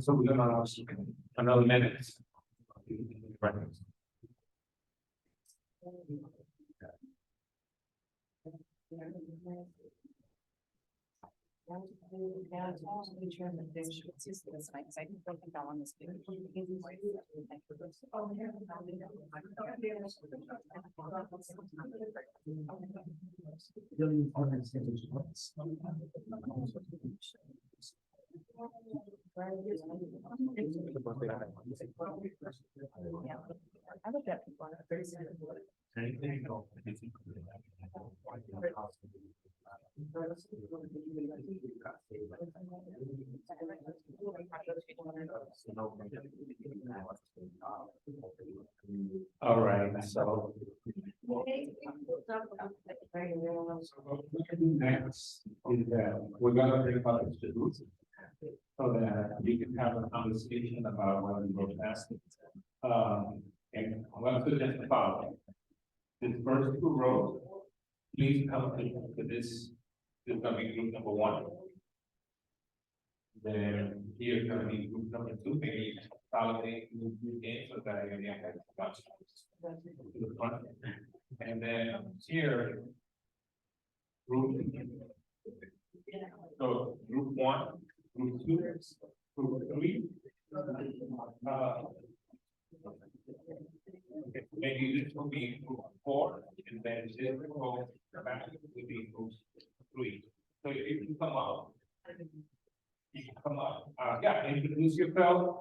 So we're gonna another minute. Right. All right, so. What we can do next is that we're gonna bring up the rules. So that you can have a conversation about what we were asking. And I'm gonna suggest the following. This first two rows, please come to this is gonna be group number one. Then here's gonna be group number two, maybe consolidate group in so that you can have a bunch to the front. And then here. Group. So group one, group two, group three. Okay, maybe this will be group four, and then this will go back to be group three. So if you can come up. You can come up, yeah, introduce yourself.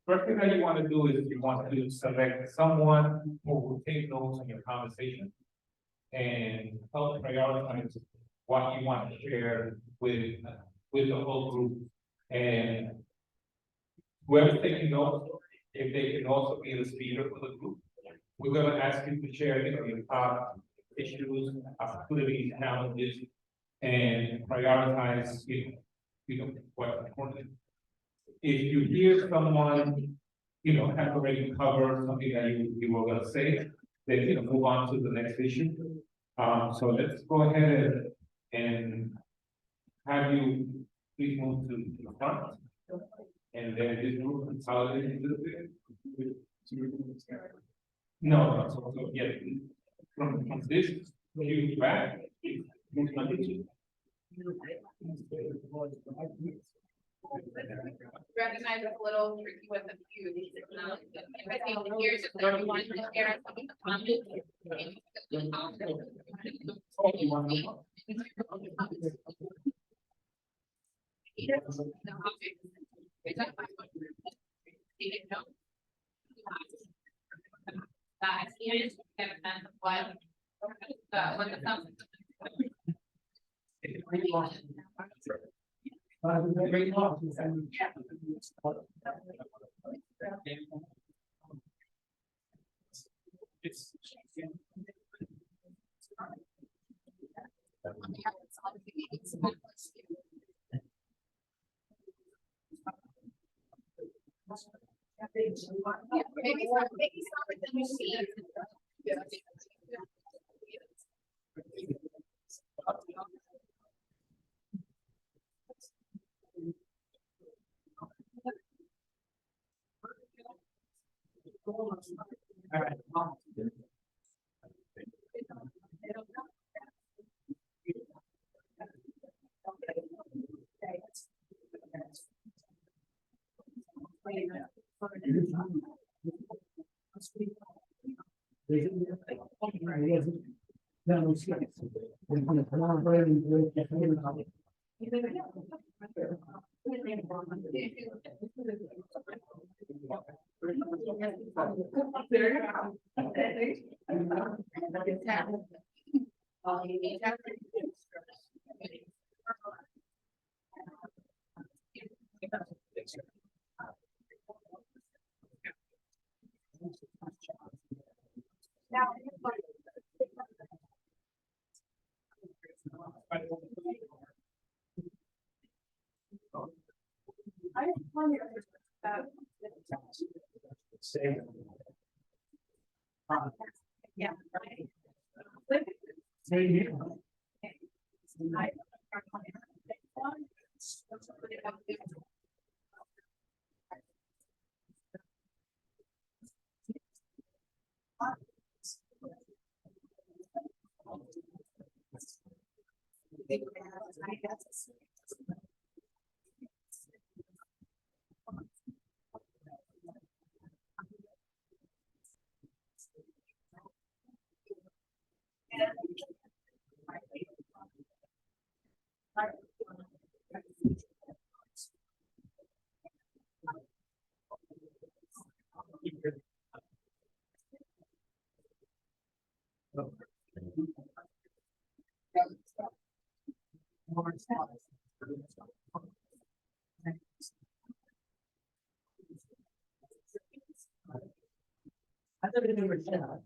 First thing that you want to do is you want to select someone who will take notes on your conversation. And help prioritize what you want to share with the whole group. And whoever's taking notes, if they can also be the speaker for the group, we're gonna ask you to share, your top issues, opportunities, challenges, and prioritize, what's important. If you hear someone, have already covered something that you were gonna say, then, move on to the next issue. So let's go ahead and have you please move to the front. And then this group consolidate into the. No, so yeah, from this view back, group number two. Recognize it's a little tricky with the view. I think here's just everyone to share some of the comments. That is, get a sense of what the maybe something you see. Yeah. I live in Virginia.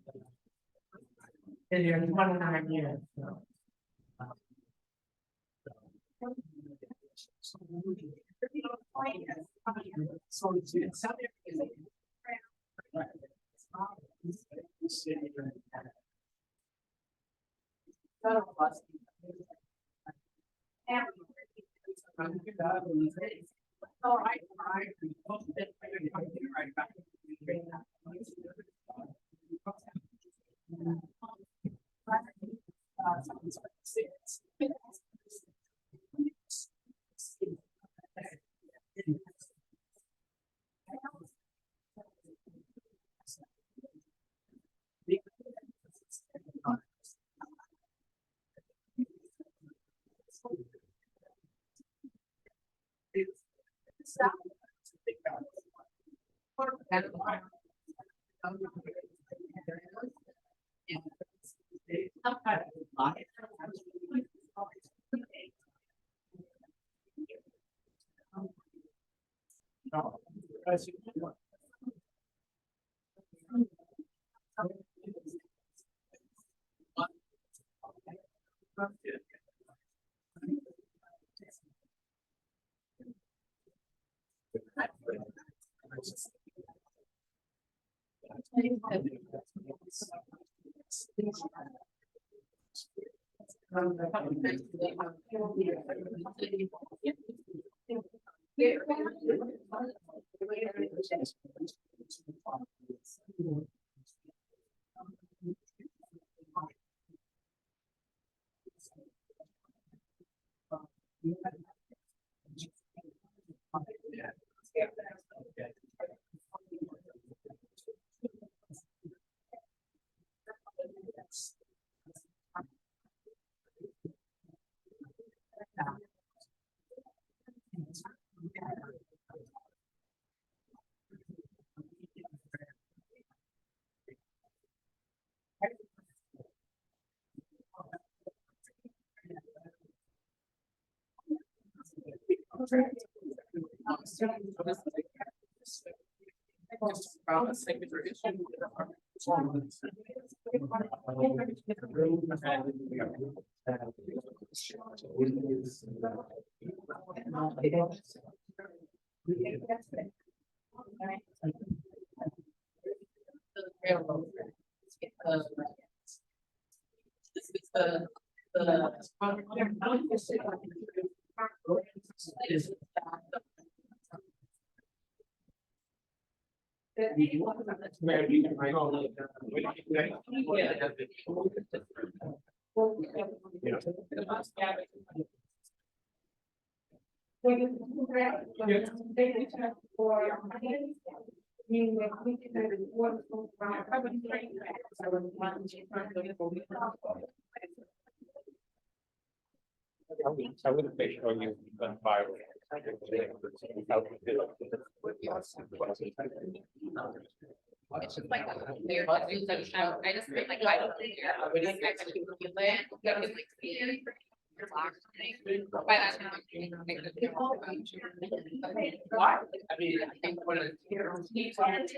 And you're 29 years, so. I would make sure you done fire. It's just like, weird, I just feel like I don't think you're, I actually feel it, you can like see it. By that time, I'm thinking of why? I mean, I think one of the he's trying to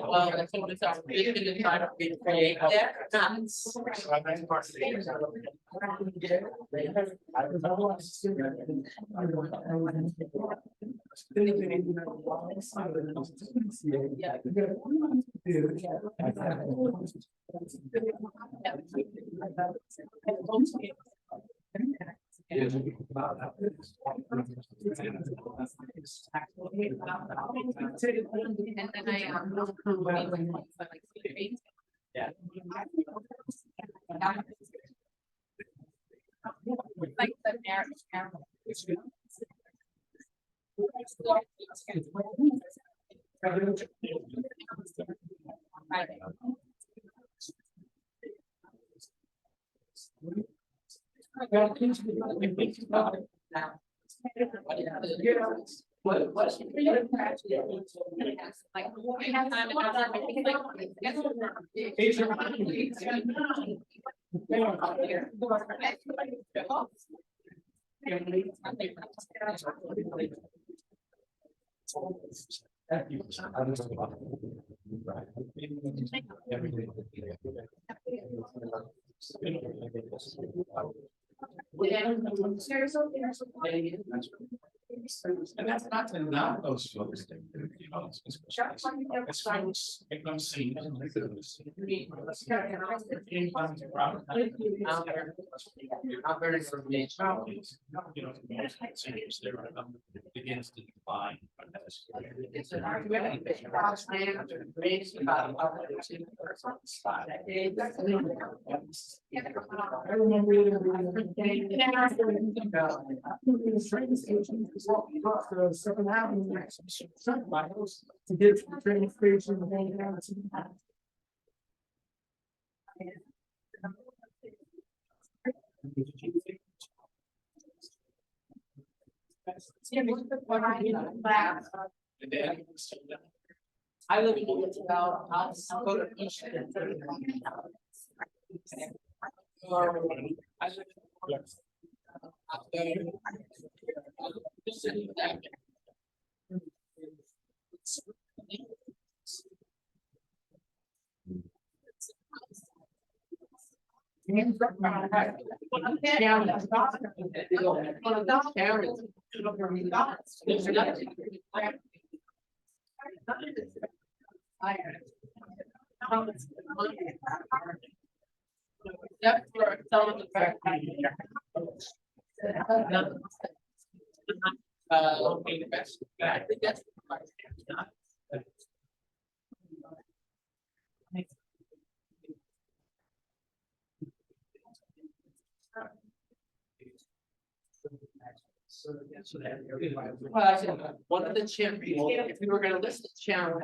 well, that's what it's our vision to try to create that. And then I yeah. Like the marriage. What's for you? Like, we have time and other, I think, And that's not to knock those folks. You know, it's fine, make them see. Not very information. You know, begins to decline. It's an argument. I remember train station, across the Second Avenue, front my house, to get to the train station and hang out. I would need to go, I'll go to each. Except for some of the fact. Okay, the best, I think that's. Well, I said, one of the champions, if we were gonna list the challenge,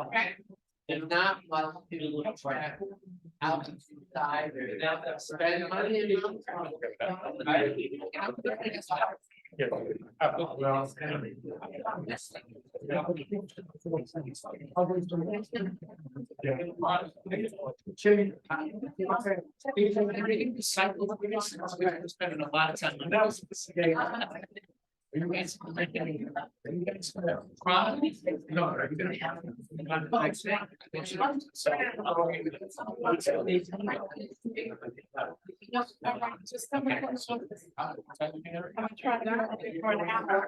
if not, well, people will try out to die, spend money. Spending a lot of time. That was. You guys. You guys. No, are you gonna have? Just come back. I'm trying to for an hour.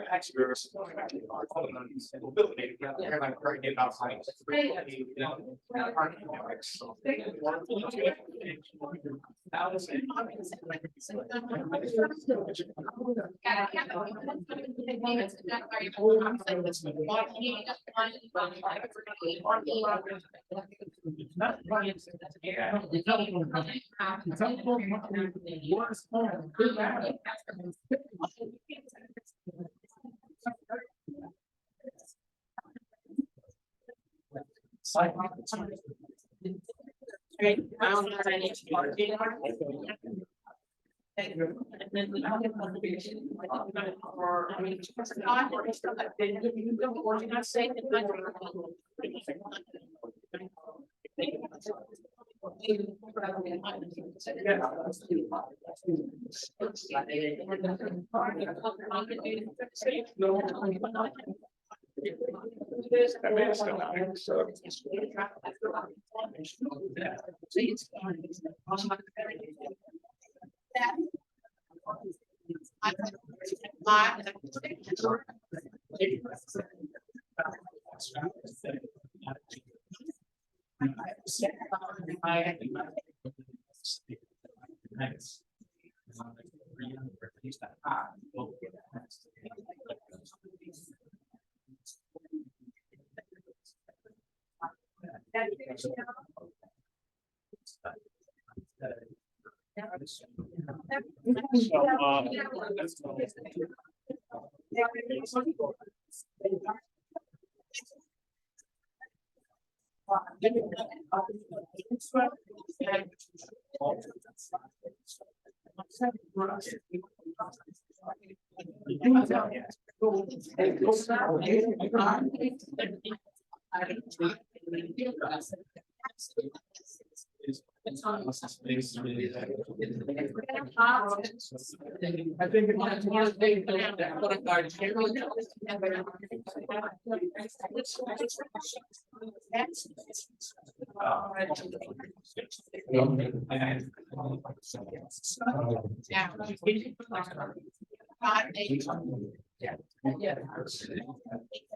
I think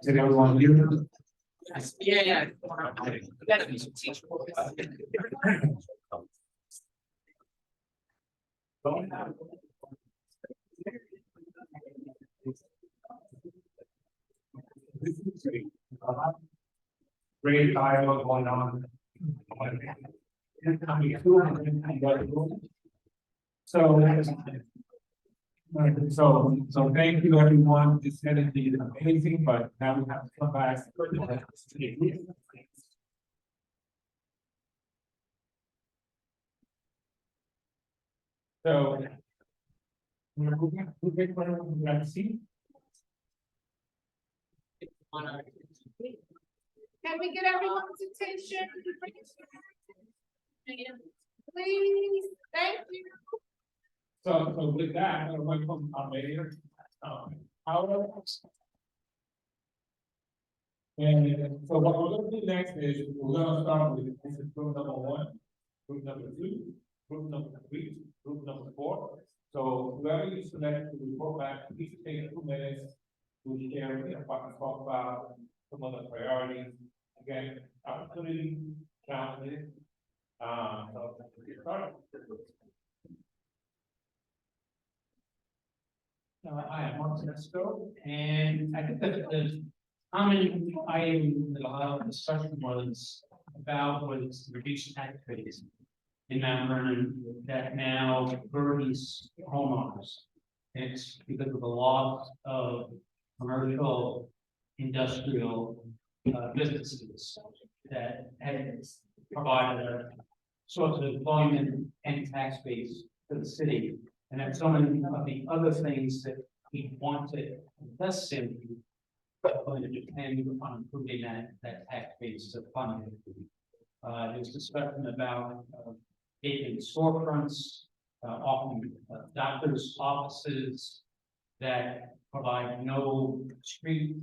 did everyone hear? Yeah. Great dialogue going on. So thank you everyone, this had been amazing, but now we have to come back. So. We'll get one see. Can we get everyone's attention? Please, thank you. So with that, I'm going to welcome our mayor. Howard. And so what we're going to do next is we're going to start with this is group number 1, group number 2, group number 3, group number 4. So whoever you select to report back, please take 2 minutes to share what we talk about, some of the priorities. Again, opportunity, challenges. So let's get started. Hi, I'm Mark Tedesco, and I think that the common item that a lot of discussion was about was the reduced tax base in Mount Vernon that now burdens homeowners. It's because of the loss of commercial, industrial businesses that had provided a source of employment and tax base to the city. And then so many of the other things that we want to invest in are going to depend on improving that tax base to fund it. There's discussion about vacant storefronts, often doctors' offices that provide no street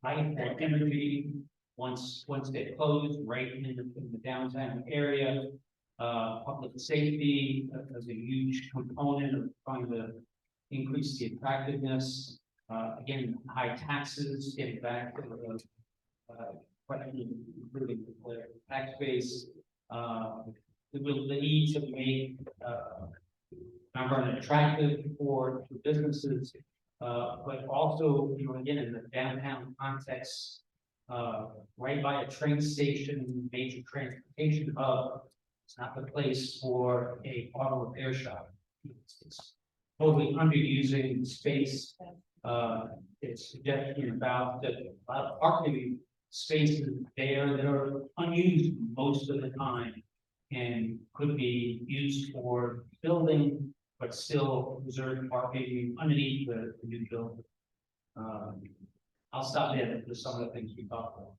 light or energy once they're closed right in the downtown area. Public safety is a huge component of trying to increase the attractiveness. Again, high taxes, getting back to the question of improving the tax base. The need to make Mount Vernon attractive for businesses, but also, again, in the downtown context, right by a train station, major transportation hub. It's not the place for a auto repair shop. It's totally underusing space. It's suggestion about that a lot of parking spaces there that are unused most of the time and could be used for building, but still reserved parking underneath the new building. I'll stop there for some of the things we talked about.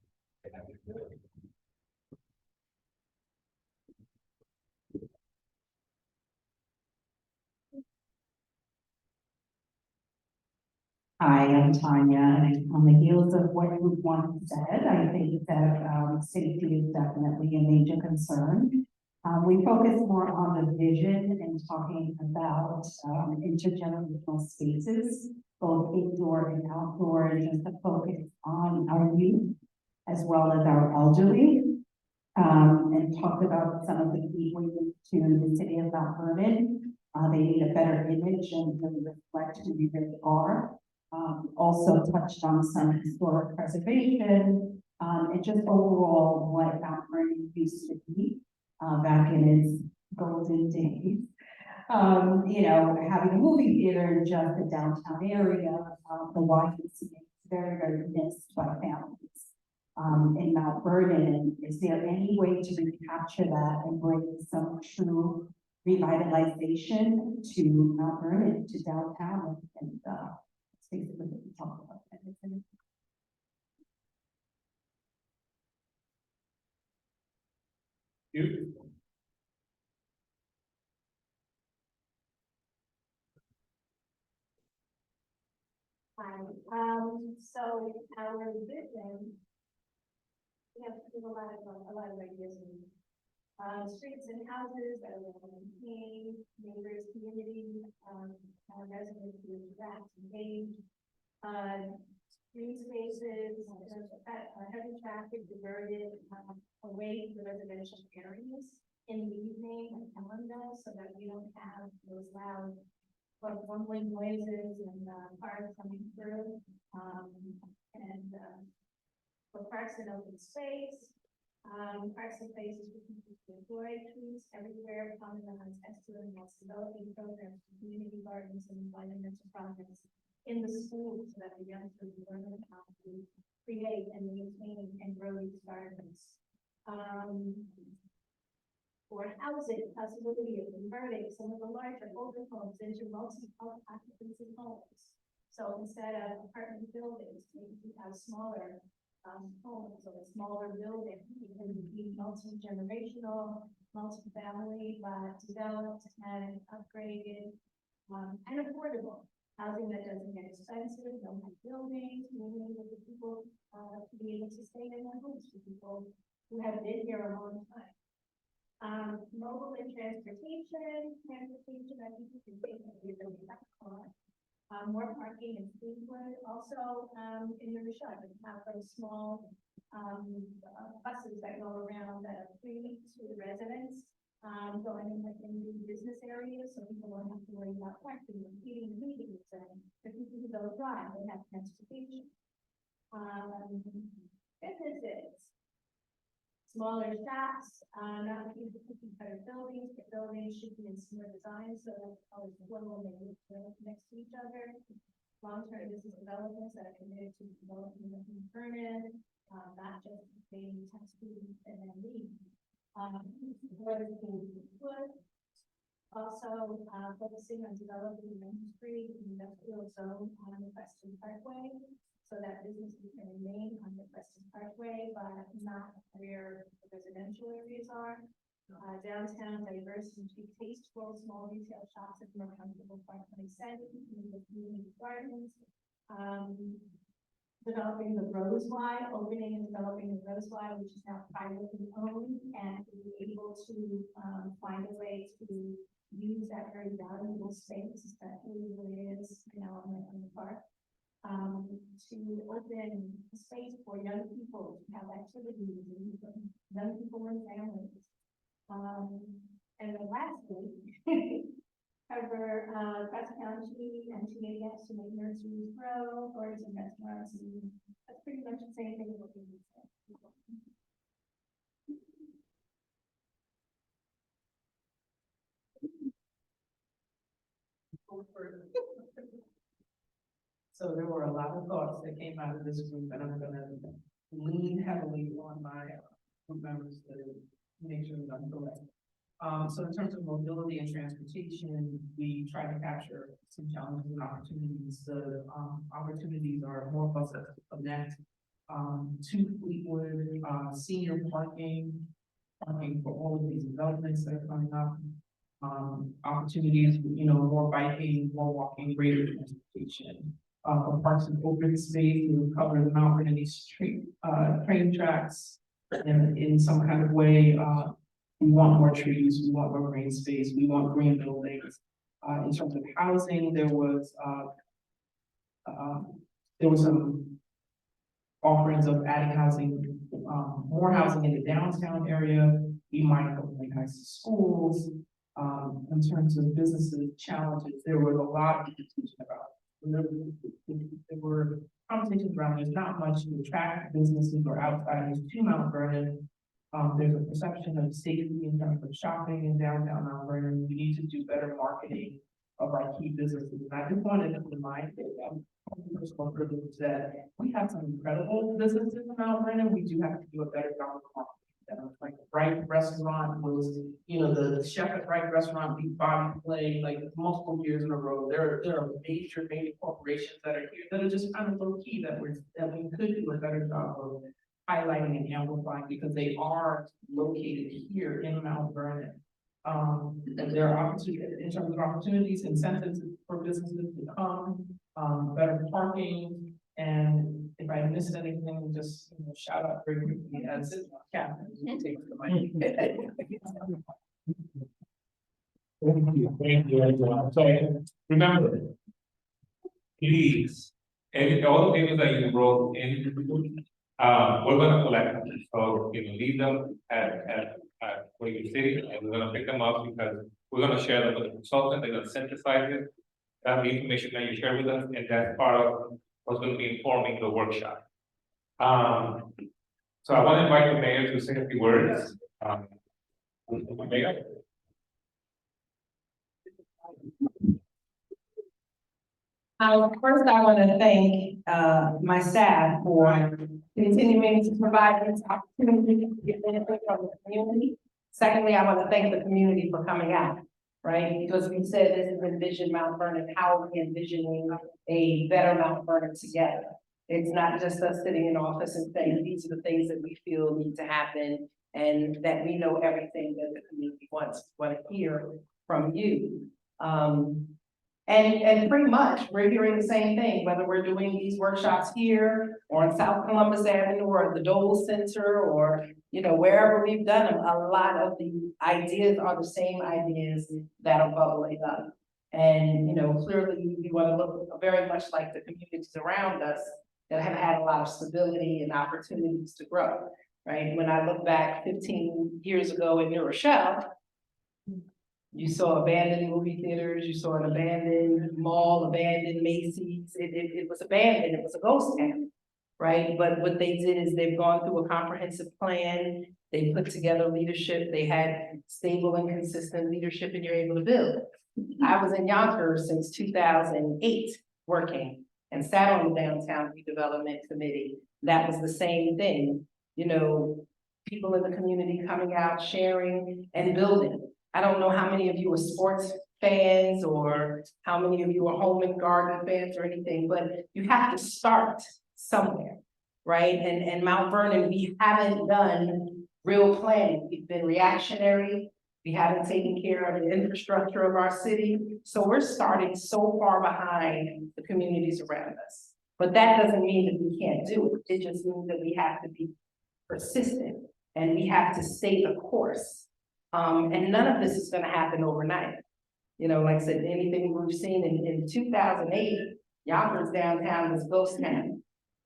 Hi, I'm Tanya, and on the heels of what you once said, I think that safety is definitely a major concern. We focus more on the vision and talking about intergenerational spaces, both indoor and outdoor, and just to focus on our youth as well as our elderly. And talk about some of the key ways to the city of Mount Vernon. They need a better image and really reflect who we really are. Also touched on some historic preservation, and just overall what Mount Vernon used to be back in its golden days. Having a movie theater in just the downtown area, the YMCA is very, very missed by families in Mount Vernon. Is there any way to recapture that and bring some true revitalization to Mount Vernon, to downtown, and Stacy, we can talk about that. You? Hi, so our vision. We have a lot of ideas in, streets and houses that are maintained, neighbors, community, our residents who interact, engage. Green spaces, heavy traffic diverted, away from the residential areas in the evening and calendar, so that we don't have those loud rumbling noises and, cars coming through, for parks and open space, parks and places we can deploy trees everywhere, promenades, excellent, developing programs, community gardens and environmental projects in the schools so that the youngsters learn how to create and maintain and grow these gardens. For housing, possibility of converting some of the larger older homes into multi-occupancy homes. So instead of apartment buildings, maybe we have smaller homes or a smaller building, it can be multi-generational, multi-family, developed and upgraded, and affordable. Housing that doesn't get expensive, no high buildings, meaning that the people, to be able to stay in their homes for people who have been here a long time. Mobile and transportation, I think you can take that car. More parking in Cleveland, also, in the Richard, we have those small, buses that go around that are free to the residents, going in the business areas, so people don't have to worry about parking and heating meetings, and the people who don't drive, they have transportation. Businesses. Smaller shops, not looking for cookie cutter buildings, the buildings should be in similar design, so that colors flow and they live next to each other. Long-term business developments that are committed to developing the Vernon, not just being tax students and then leave. Also, focusing on developing Main Street industrial zone on the Western Parkway, so that businesses can remain on the Western Parkway, but not where the residential areas are. Downtown, diverse and tasteful small retail shops and more comfortable parkland setting, with community gardens. Developing the Roseway, opening and developing the Roseway, which is now privately owned, and be able to find a way to use that very valuable space, especially when it is, on the park. To open space for young people to have activities and young people and families. And then lastly, cover Preston County and TAS to make nurseries grow, bars and restaurants, and that's pretty much the same thing as what we said. So there were a lot of thoughts that came out of this group, and I'm gonna lean heavily on my group members to make sure that I'm correct. So in terms of mobility and transportation, we try to capture some challenges and opportunities. The opportunities are more buses to connect to Fleetwood, senior parking for all of these developments that are coming up. Opportunities, more biking, more walking, greater transportation. For parks and open space, we would cover the Mount Vernon Street, train tracks, and in some kind of way, we want more trees, we want more green space, we want green buildings. In terms of housing, there was some offerings of adding housing, more housing in the downtown area. We might go like nice schools. In terms of businesses challenges, there was a lot of discussion about. There were conversations around there's not much to attract businesses or outsiders to Mount Vernon. There's a perception of safety in terms of shopping in downtown Mount Vernon. We need to do better marketing of our key businesses. And I just wanted to remind personal privilege that we have some incredible businesses in Mount Vernon. We do have to do a better job of marketing Like Bright Restaurant was, you know, the chef at Bright Restaurant beat Bobby Flay like multiple years in a row. There are major corporations that are here that are just kind of low key that we could do a better job of highlighting and amplifying because they are located here in Mount Vernon. And there are opportunities in terms of opportunities, incentives for businesses to come, better parking. And if I missed anything, just shout out very quickly as Captain. Take the mic. Thank you, everyone. So remember, please, all the papers that you wrote in, we're gonna collect them. So, leave them at where you're sitting, and we're gonna pick them up because we're gonna share them with the consultant, they're gonna synthesize it. The information that you share with us, and that's part of what's gonna be informing the workshop. So I want to invite the mayor to say a few words. Mayor? First, I want to thank my staff for continuing to provide this opportunity to get benefit from the community. Secondly, I want to thank the community for coming out, right? Because we said this is Envision Mount Vernon, how are we envisioning a better Mount Vernon together? It's not just us sitting in office and saying these are the things that we feel need to happen and that we know everything that the community want to hear from you. And pretty much, we're hearing the same thing, whether we're doing these workshops here or on South Columbus Avenue or at the Dole Center or, wherever we've done them, a lot of the ideas are the same ideas that are bubbling up. And, clearly we want to look very much like the communities around us that have had a lot of stability and opportunities to grow, right? When I look back 15 years ago in New Rochelle, you saw abandoned movie theaters, you saw an abandoned mall, abandoned Macy's. It was abandoned, it was a ghost town, right? But what they did is they've gone through a comprehensive plan. They put together leadership. They had stable and consistent leadership, and you're able to build. I was in Yonkers since 2008 working and sat on the downtown redevelopment committee. That was the same thing. People in the community coming out, sharing and building. I don't know how many of you are sports fans or how many of you are home and garden fans or anything, but you have to start somewhere, right? And Mount Vernon, we haven't done real planning. We've been reactionary. We haven't taken care of the infrastructure of our city. So we're starting so far behind the communities around us. But that doesn't mean that we can't do it. It just means that we have to be persistent and we have to stay the course. And none of this is gonna happen overnight. Like I said, anything we've seen in 2008, Yonkers downtown was ghost town.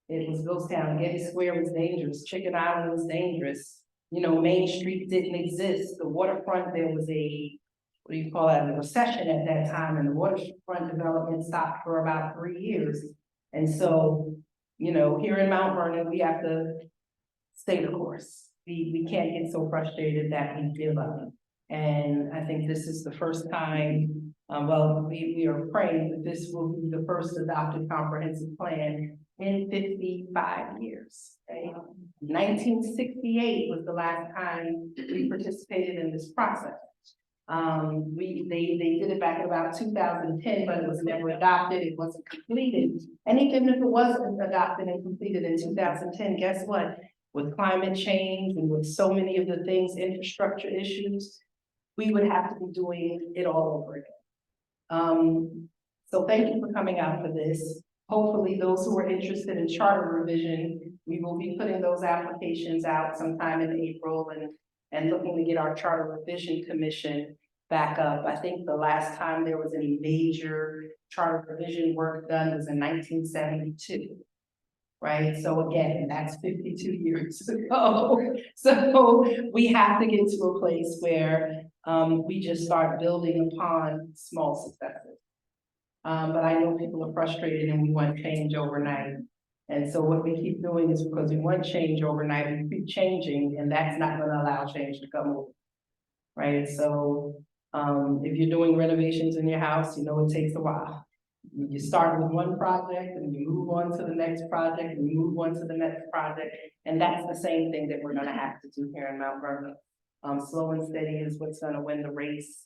It was ghost town. Getty Square was dangerous. Chicken Island was dangerous. Main Street didn't exist. The waterfront, there was a recession at that time, and the waterfront development stopped for about 3 years. And so, here in Mount Vernon, we have to stay the course. We can't get so frustrated that we give up. And I think this is the first time, we are praying that this will be the first adopted comprehensive plan in 55 years. Okay? 1968 was the last time we participated in this process. They did it back in about 2010, but it was never adopted, it wasn't completed. And even if it wasn't adopted and completed in 2010, guess what? With climate change and with so many of the things, infrastructure issues, we would have to be doing it all over again. So thank you for coming out for this. Hopefully those who are interested in charter revision, we will be putting those applications out sometime in April and looking to get our charter revision commission back up. I think the last time there was any major charter revision work done was in 1972. Right, so again, that's 52 years ago. So we have to get to a place where we just start building upon small successes. But I know people are frustrated and we want change overnight. And so what we keep doing is because we want change overnight, we keep changing, and that's not going to allow change to come over. Right, so if you're doing renovations in your house, it takes a while. You start with one project and you move on to the next project and you move on to the next project. And that's the same thing that we're gonna have to do here in Mount Vernon. Slow and steady is what's gonna win the race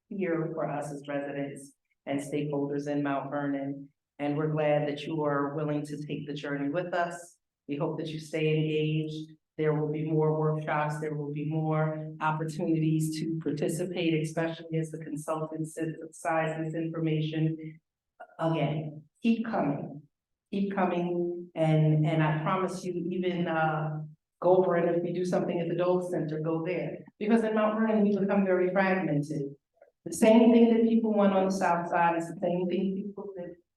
here for us as residents and stakeholders in Mount Vernon. And we're glad that you are willing to take the journey with us. We hope that you stay engaged. There will be more workshops, there will be more opportunities to participate, especially as the consultant synthesizes this information. Again, keep coming, and I promise you, even, go over and if we do something at the Dole Center, go there. Because in Mount Vernon, we become very fragmented. The same thing that people want on the south side is the same thing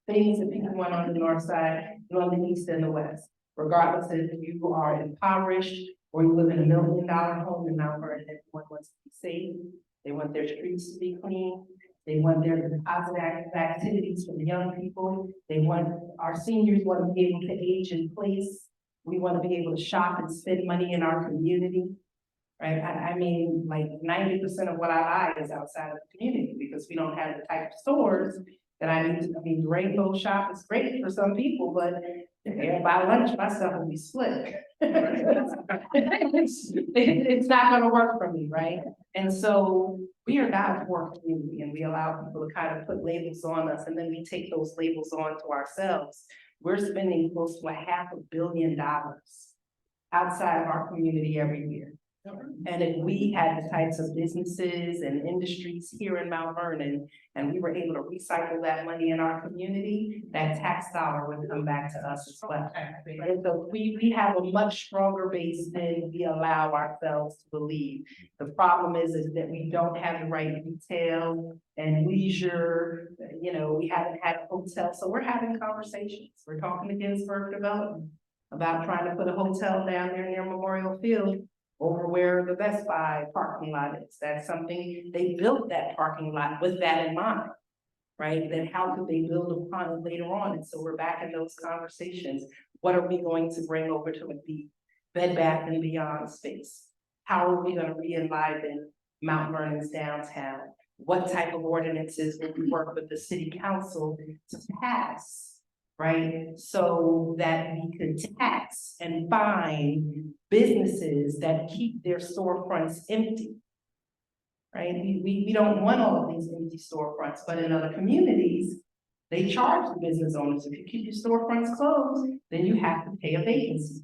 things that people want on the north side, and on the east and the west. Regardless if you are impoverished or you live in $1 million home in Mount Vernon, everyone wants to be safe. They want their streets to be clean. They want their positive activities for the young people. They want, our seniors want to be able to age in place. We want to be able to shop and spend money in our community. Right? I mean, like 90% of what I buy is outside of the community because we don't have the type of stores that I need to. I mean, the rainbow shop is great for some people, but if I buy lunch, my stuff will be split. It's not gonna work for me, right? And so we are God's work community, and we allow people to kind of put labels on us, and then we take those labels on to ourselves. We're spending close to $500 million outside of our community every year. And if we had the types of businesses and industries here in Mount Vernon, and we were able to recycle that money in our community, that tax dollar would come back to us as well. And so we have a much stronger base than we allow ourselves to believe. The problem is that we don't have the right retail and leisure, you know, we haven't had a hotel, so we're having conversations. We're talking to Ginsburg Development about trying to put a hotel down there near Memorial Field, over where the Best Buy parking lot is. That's something, they built that parking lot with that in mind, right? Then how could they build upon it later on? And so we're back in those conversations. What are we going to bring over to the Bed Bath and Beyond space? How are we gonna re-enliven Mount Vernon's downtown? What type of ordinances will we work with the city council to pass? Right, so that we could tax and fine businesses that keep their storefronts empty. Right, we don't want all of these empty storefronts, but in other communities, they charge the business owners, if you keep your storefronts closed, then you have to pay a vacancy.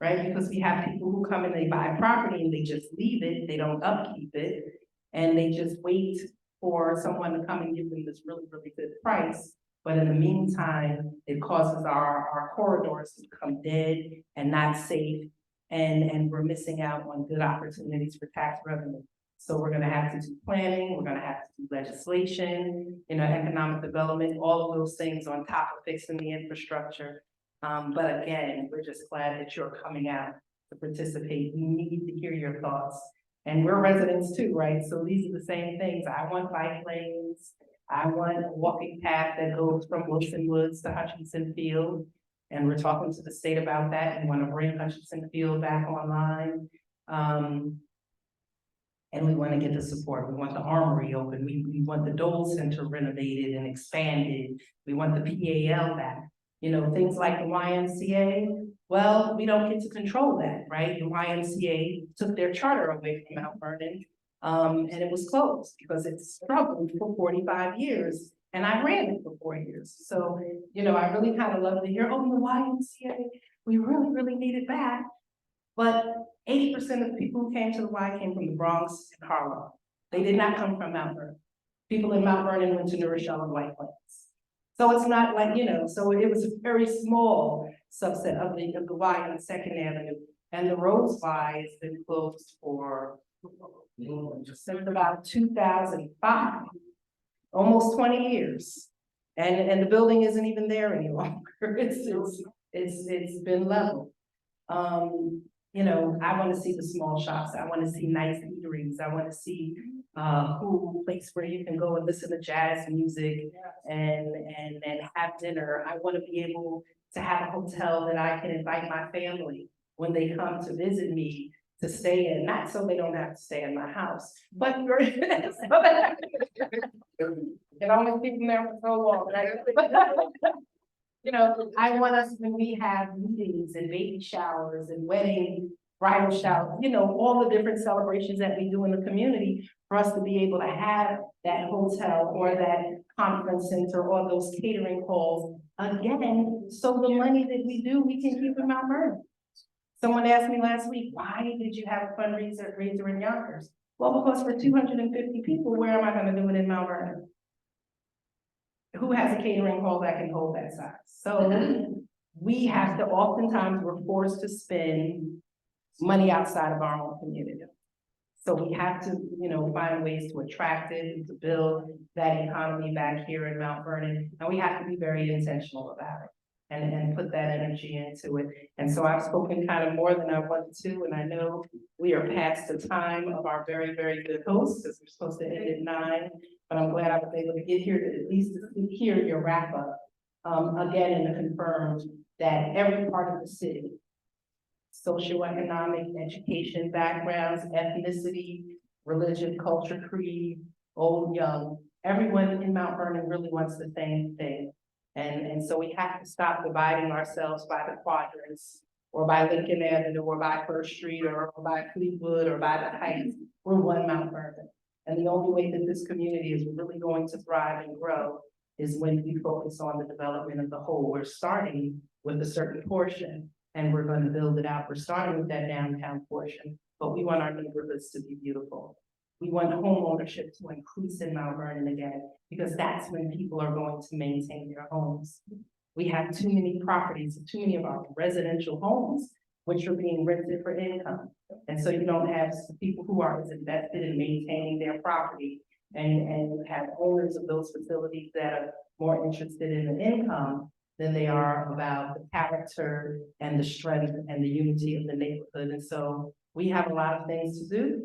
Right, because we have people who come and they buy property and they just leave it, they don't upkeep it, and they just wait for someone to come and give them this really, really good price. But in the meantime, it causes our corridors to become dead and not safe, and we're missing out on good opportunities for tax revenue. So we're gonna have to do planning, we're gonna have to do legislation, you know, economic development, all of those things on top of fixing the infrastructure. But again, we're just glad that you're coming out to participate. We need to hear your thoughts. And we're residents too, right? So these are the same things. I want bike lanes. I want a walking path that goes from Wilson Woods to Hutchinson Field. And we're talking to the state about that and want to bring Hutchinson Field back online. And we want to get the support. We want the Armory open. We want the Dole Center renovated and expanded. We want the PAL back. You know, things like the YMCA, well, we don't get to control that, right? The YMCA took their charter away from Mount Vernon. And it was closed because it struggled for 45 years and I ran it for 4 years. So, you know, I really kind of love to hear, oh, the YMCA, we really, really need it back. But 80% of the people who came to the Y came from the Bronx and Harlem. They did not come from Mount Vernon. People in Mount Vernon went to New Rochelle and White Plains. So it's not like, you know, so it was a very small subset of the Y on 2nd Avenue. And the Rose Y has been closed for since about 2005, almost 20 years. And the building isn't even there any longer. It's been leveled. You know, I want to see the small shops. I want to see nice eateries. I want to see cool place where you can go and listen to jazz music and have dinner. I want to be able to have a hotel that I can invite my family when they come to visit me to stay in, not so they don't have to stay in my house, but It only keeps them there for so long, right? You know, I want us, when we have meetings and baby showers and wedding, bridal showers, you know, all the different celebrations that we do in the community, for us to be able to have that hotel or that conference center or those catering halls, again, so the money that we do, we can keep in Mount Vernon. Someone asked me last week, why did you have a fundraiser in Yonkers? Well, because for 250 people, where am I gonna do it in Mount Vernon? Who has a catering hall that can hold that size? So we have to, oftentimes, we're forced to spend money outside of our own community. So we have to, you know, find ways to attract it, to build that economy back here in Mount Vernon, and we have to be very intentional about it. And put that energy into it. And so I've spoken kind of more than I wanted to, and I know we are past the time of our very, very good host, because we're supposed to end at 9, but I'm glad I was able to get here to at least hear your wrap up. Again, and to confirm that every part of the city, socioeconomic, education backgrounds, ethnicity, religion, culture, creed, old, young, everyone in Mount Vernon really wants the same thing. And so we have to stop dividing ourselves by the quadrants, or by Lincoln Avenue, or by First Street, or by Fleetwood, or by the Heights. We're one Mount Vernon. And the only way that this community is really going to thrive and grow is when we focus on the development of the whole. We're starting with a certain portion, and we're going to build it out. We're starting with that downtown portion, but we want our neighborhoods to be beautiful. We want home ownership to increase in Mount Vernon again, because that's when people are going to maintain their homes. We have too many properties, too many of our residential homes, which are being rented for income. And so you don't have people who are as invested in maintaining their property, and you have owners of those facilities that are more interested in the income than they are about the character and the strength and the unity of the neighborhood. And so we have a lot of things to do.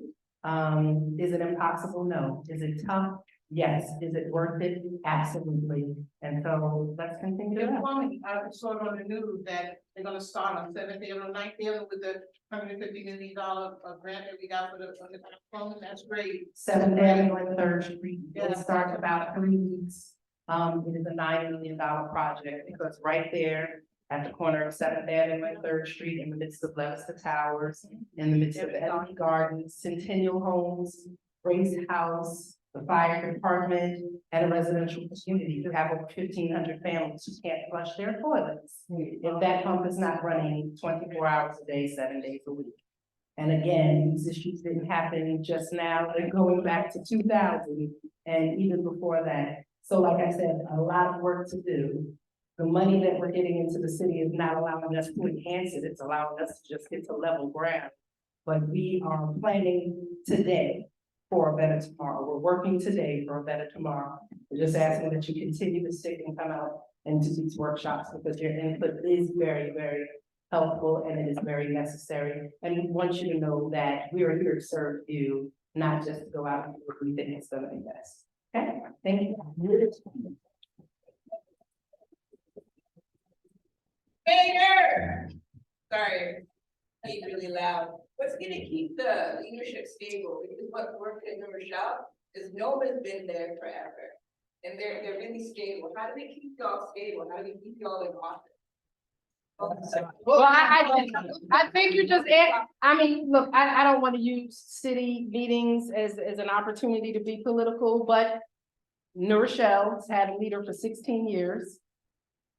Is it impossible? No. Is it tough? Yes. Is it worth it? Absolutely. And so let's continue to I saw it on the news that they're gonna start on 7th Avenue, 9th Avenue with the $150 million grant that we got for the phone. That's great. 7th Avenue and 3rd Street. Yeah. It starts about 3 weeks. It is a $9 million project, because right there at the corner of 7th Avenue and 3rd Street, in the midst of Leicester Towers, in the midst of Ivy Gardens, Centennial Homes, Grace House, the fire department, and a residential community. You have over 1,500 families who can't flush their toilets if that pump is not running 24 hours a day, 7 days a week. And again, these issues didn't happen just now. They're going back to 2000 and even before that. So like I said, a lot of work to do. The money that we're getting into the city is not allowing us to enhance it. It's allowing us to just get to level ground. But we are planning today for a better tomorrow. We're working today for a better tomorrow. We're just asking that you continue to stick and come out and do these workshops, because your input is very, very helpful, and it is very necessary. And we want you to know that we are here to serve you, not just to go out and do what we think is going to be best. Okay, thank you. Mayor! Sorry, he's really loud. What's gonna keep the leadership stable, because what worked in Rochelle is no one's been there forever. And they're really stable. How do we keep y'all stable? How do we keep y'all in office? Well, I think you just, I mean, look, I don't want to use city meetings as an opportunity to be political, but New Rochelle's had a leader for 16 years.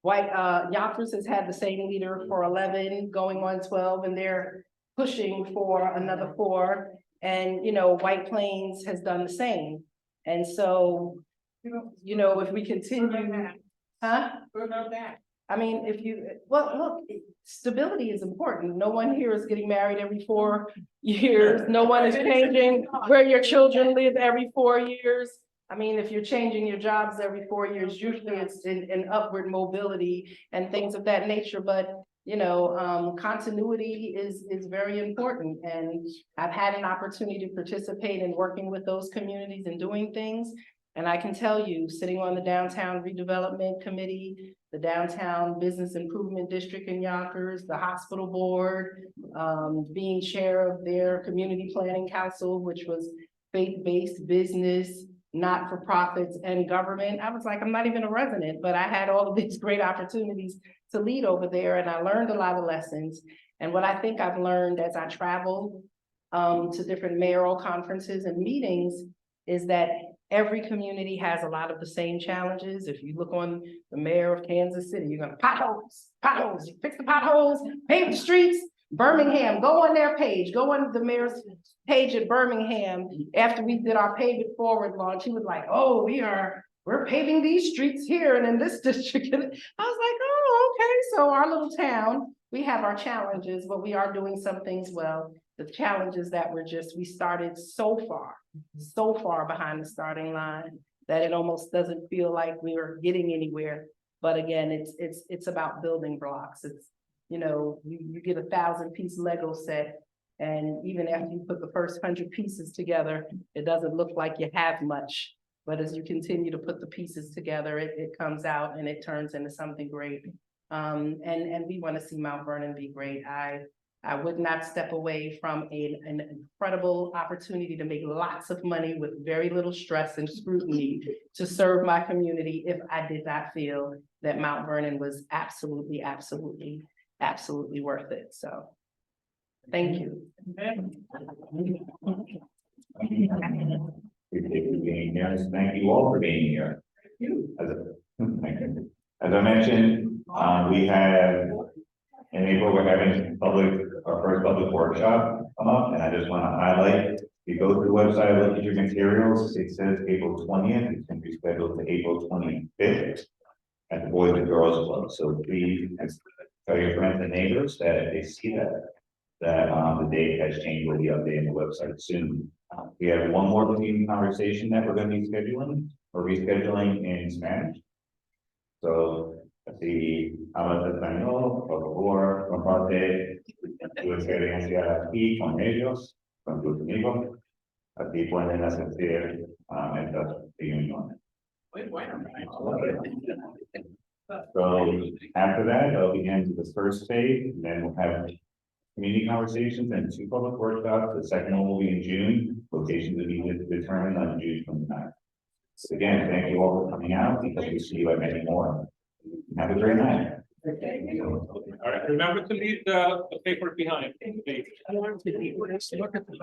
Yonkers has had the same leader for 11, going on 12, and they're pushing for another 4. And, you know, White Plains has done the same. And so, you know, if we continue, huh? What about that? I mean, well, look, stability is important. No one here is getting married every 4 years. No one is changing where your children live every 4 years. I mean, if you're changing your jobs every 4 years, usually it's in upward mobility and things of that nature. But, you know, continuity is very important. And I've had an opportunity to participate in working with those communities and doing things. And I can tell you, sitting on the Downtown Redevelopment Committee, the Downtown Business Improvement District in Yonkers, the Hospital Board, being chair of their Community Planning Council, which was faith-based business, not-for-profits and government. I was like, I'm not even a resident, but I had all of these great opportunities to lead over there, and I learned a lot of lessons. And what I think I've learned as I travel to different mayoral conferences and meetings is that every community has a lot of the same challenges. If you look on the mayor of Kansas City, you're gonna potholes, you fix the potholes, pave the streets. Birmingham, go on their page, go on the mayor's page at Birmingham. After we did our Pave It Forward launch, he was like, oh, we're paving these streets here and in this district. And I was like, oh, okay. So our little town, we have our challenges, but we are doing some things well. The challenges that we started so far behind the starting line that it almost doesn't feel like we are getting anywhere. But again, it's about building blocks. It's, you know, you get 1,000-piece Lego set, and even after you put the first 100 pieces together, it doesn't look like you have much. But as you continue to put the pieces together, it comes out and it turns into something great. And we want to see Mount Vernon be great. I would not step away from an incredible opportunity to make lots of money with very little stress and scrutiny to serve my community if I did not feel that Mount Vernon was absolutely worth it. So, thank you. Appreciate you being here, and thank you all for being here. Thank you. As I mentioned, we have, in April, we're having our first public workshop come up, and I just want to highlight, if you go to the website, look at your materials, it says April 20th, it's going to be scheduled to April 25th at the Boys and Girls Club. So please tell your friends and neighbors that if they see that the date has changed, will be updating the website soon. We have one more meeting conversation that we're going to be scheduling or rescheduling in Spanish. So, así hablas español, por favor, comparte tu experiencia aquí con ellos, con tus amigos. Así pueden asistir a estas reuniones. So after that, they'll begin to the first phase, and then we'll have community conversations and 2 public workshops. The second one will be in June. Locations will be determined on June 29th. So again, thank you all for coming out, because we see you at many more. Have a great night. All right, remember to leave the paper behind. Look at the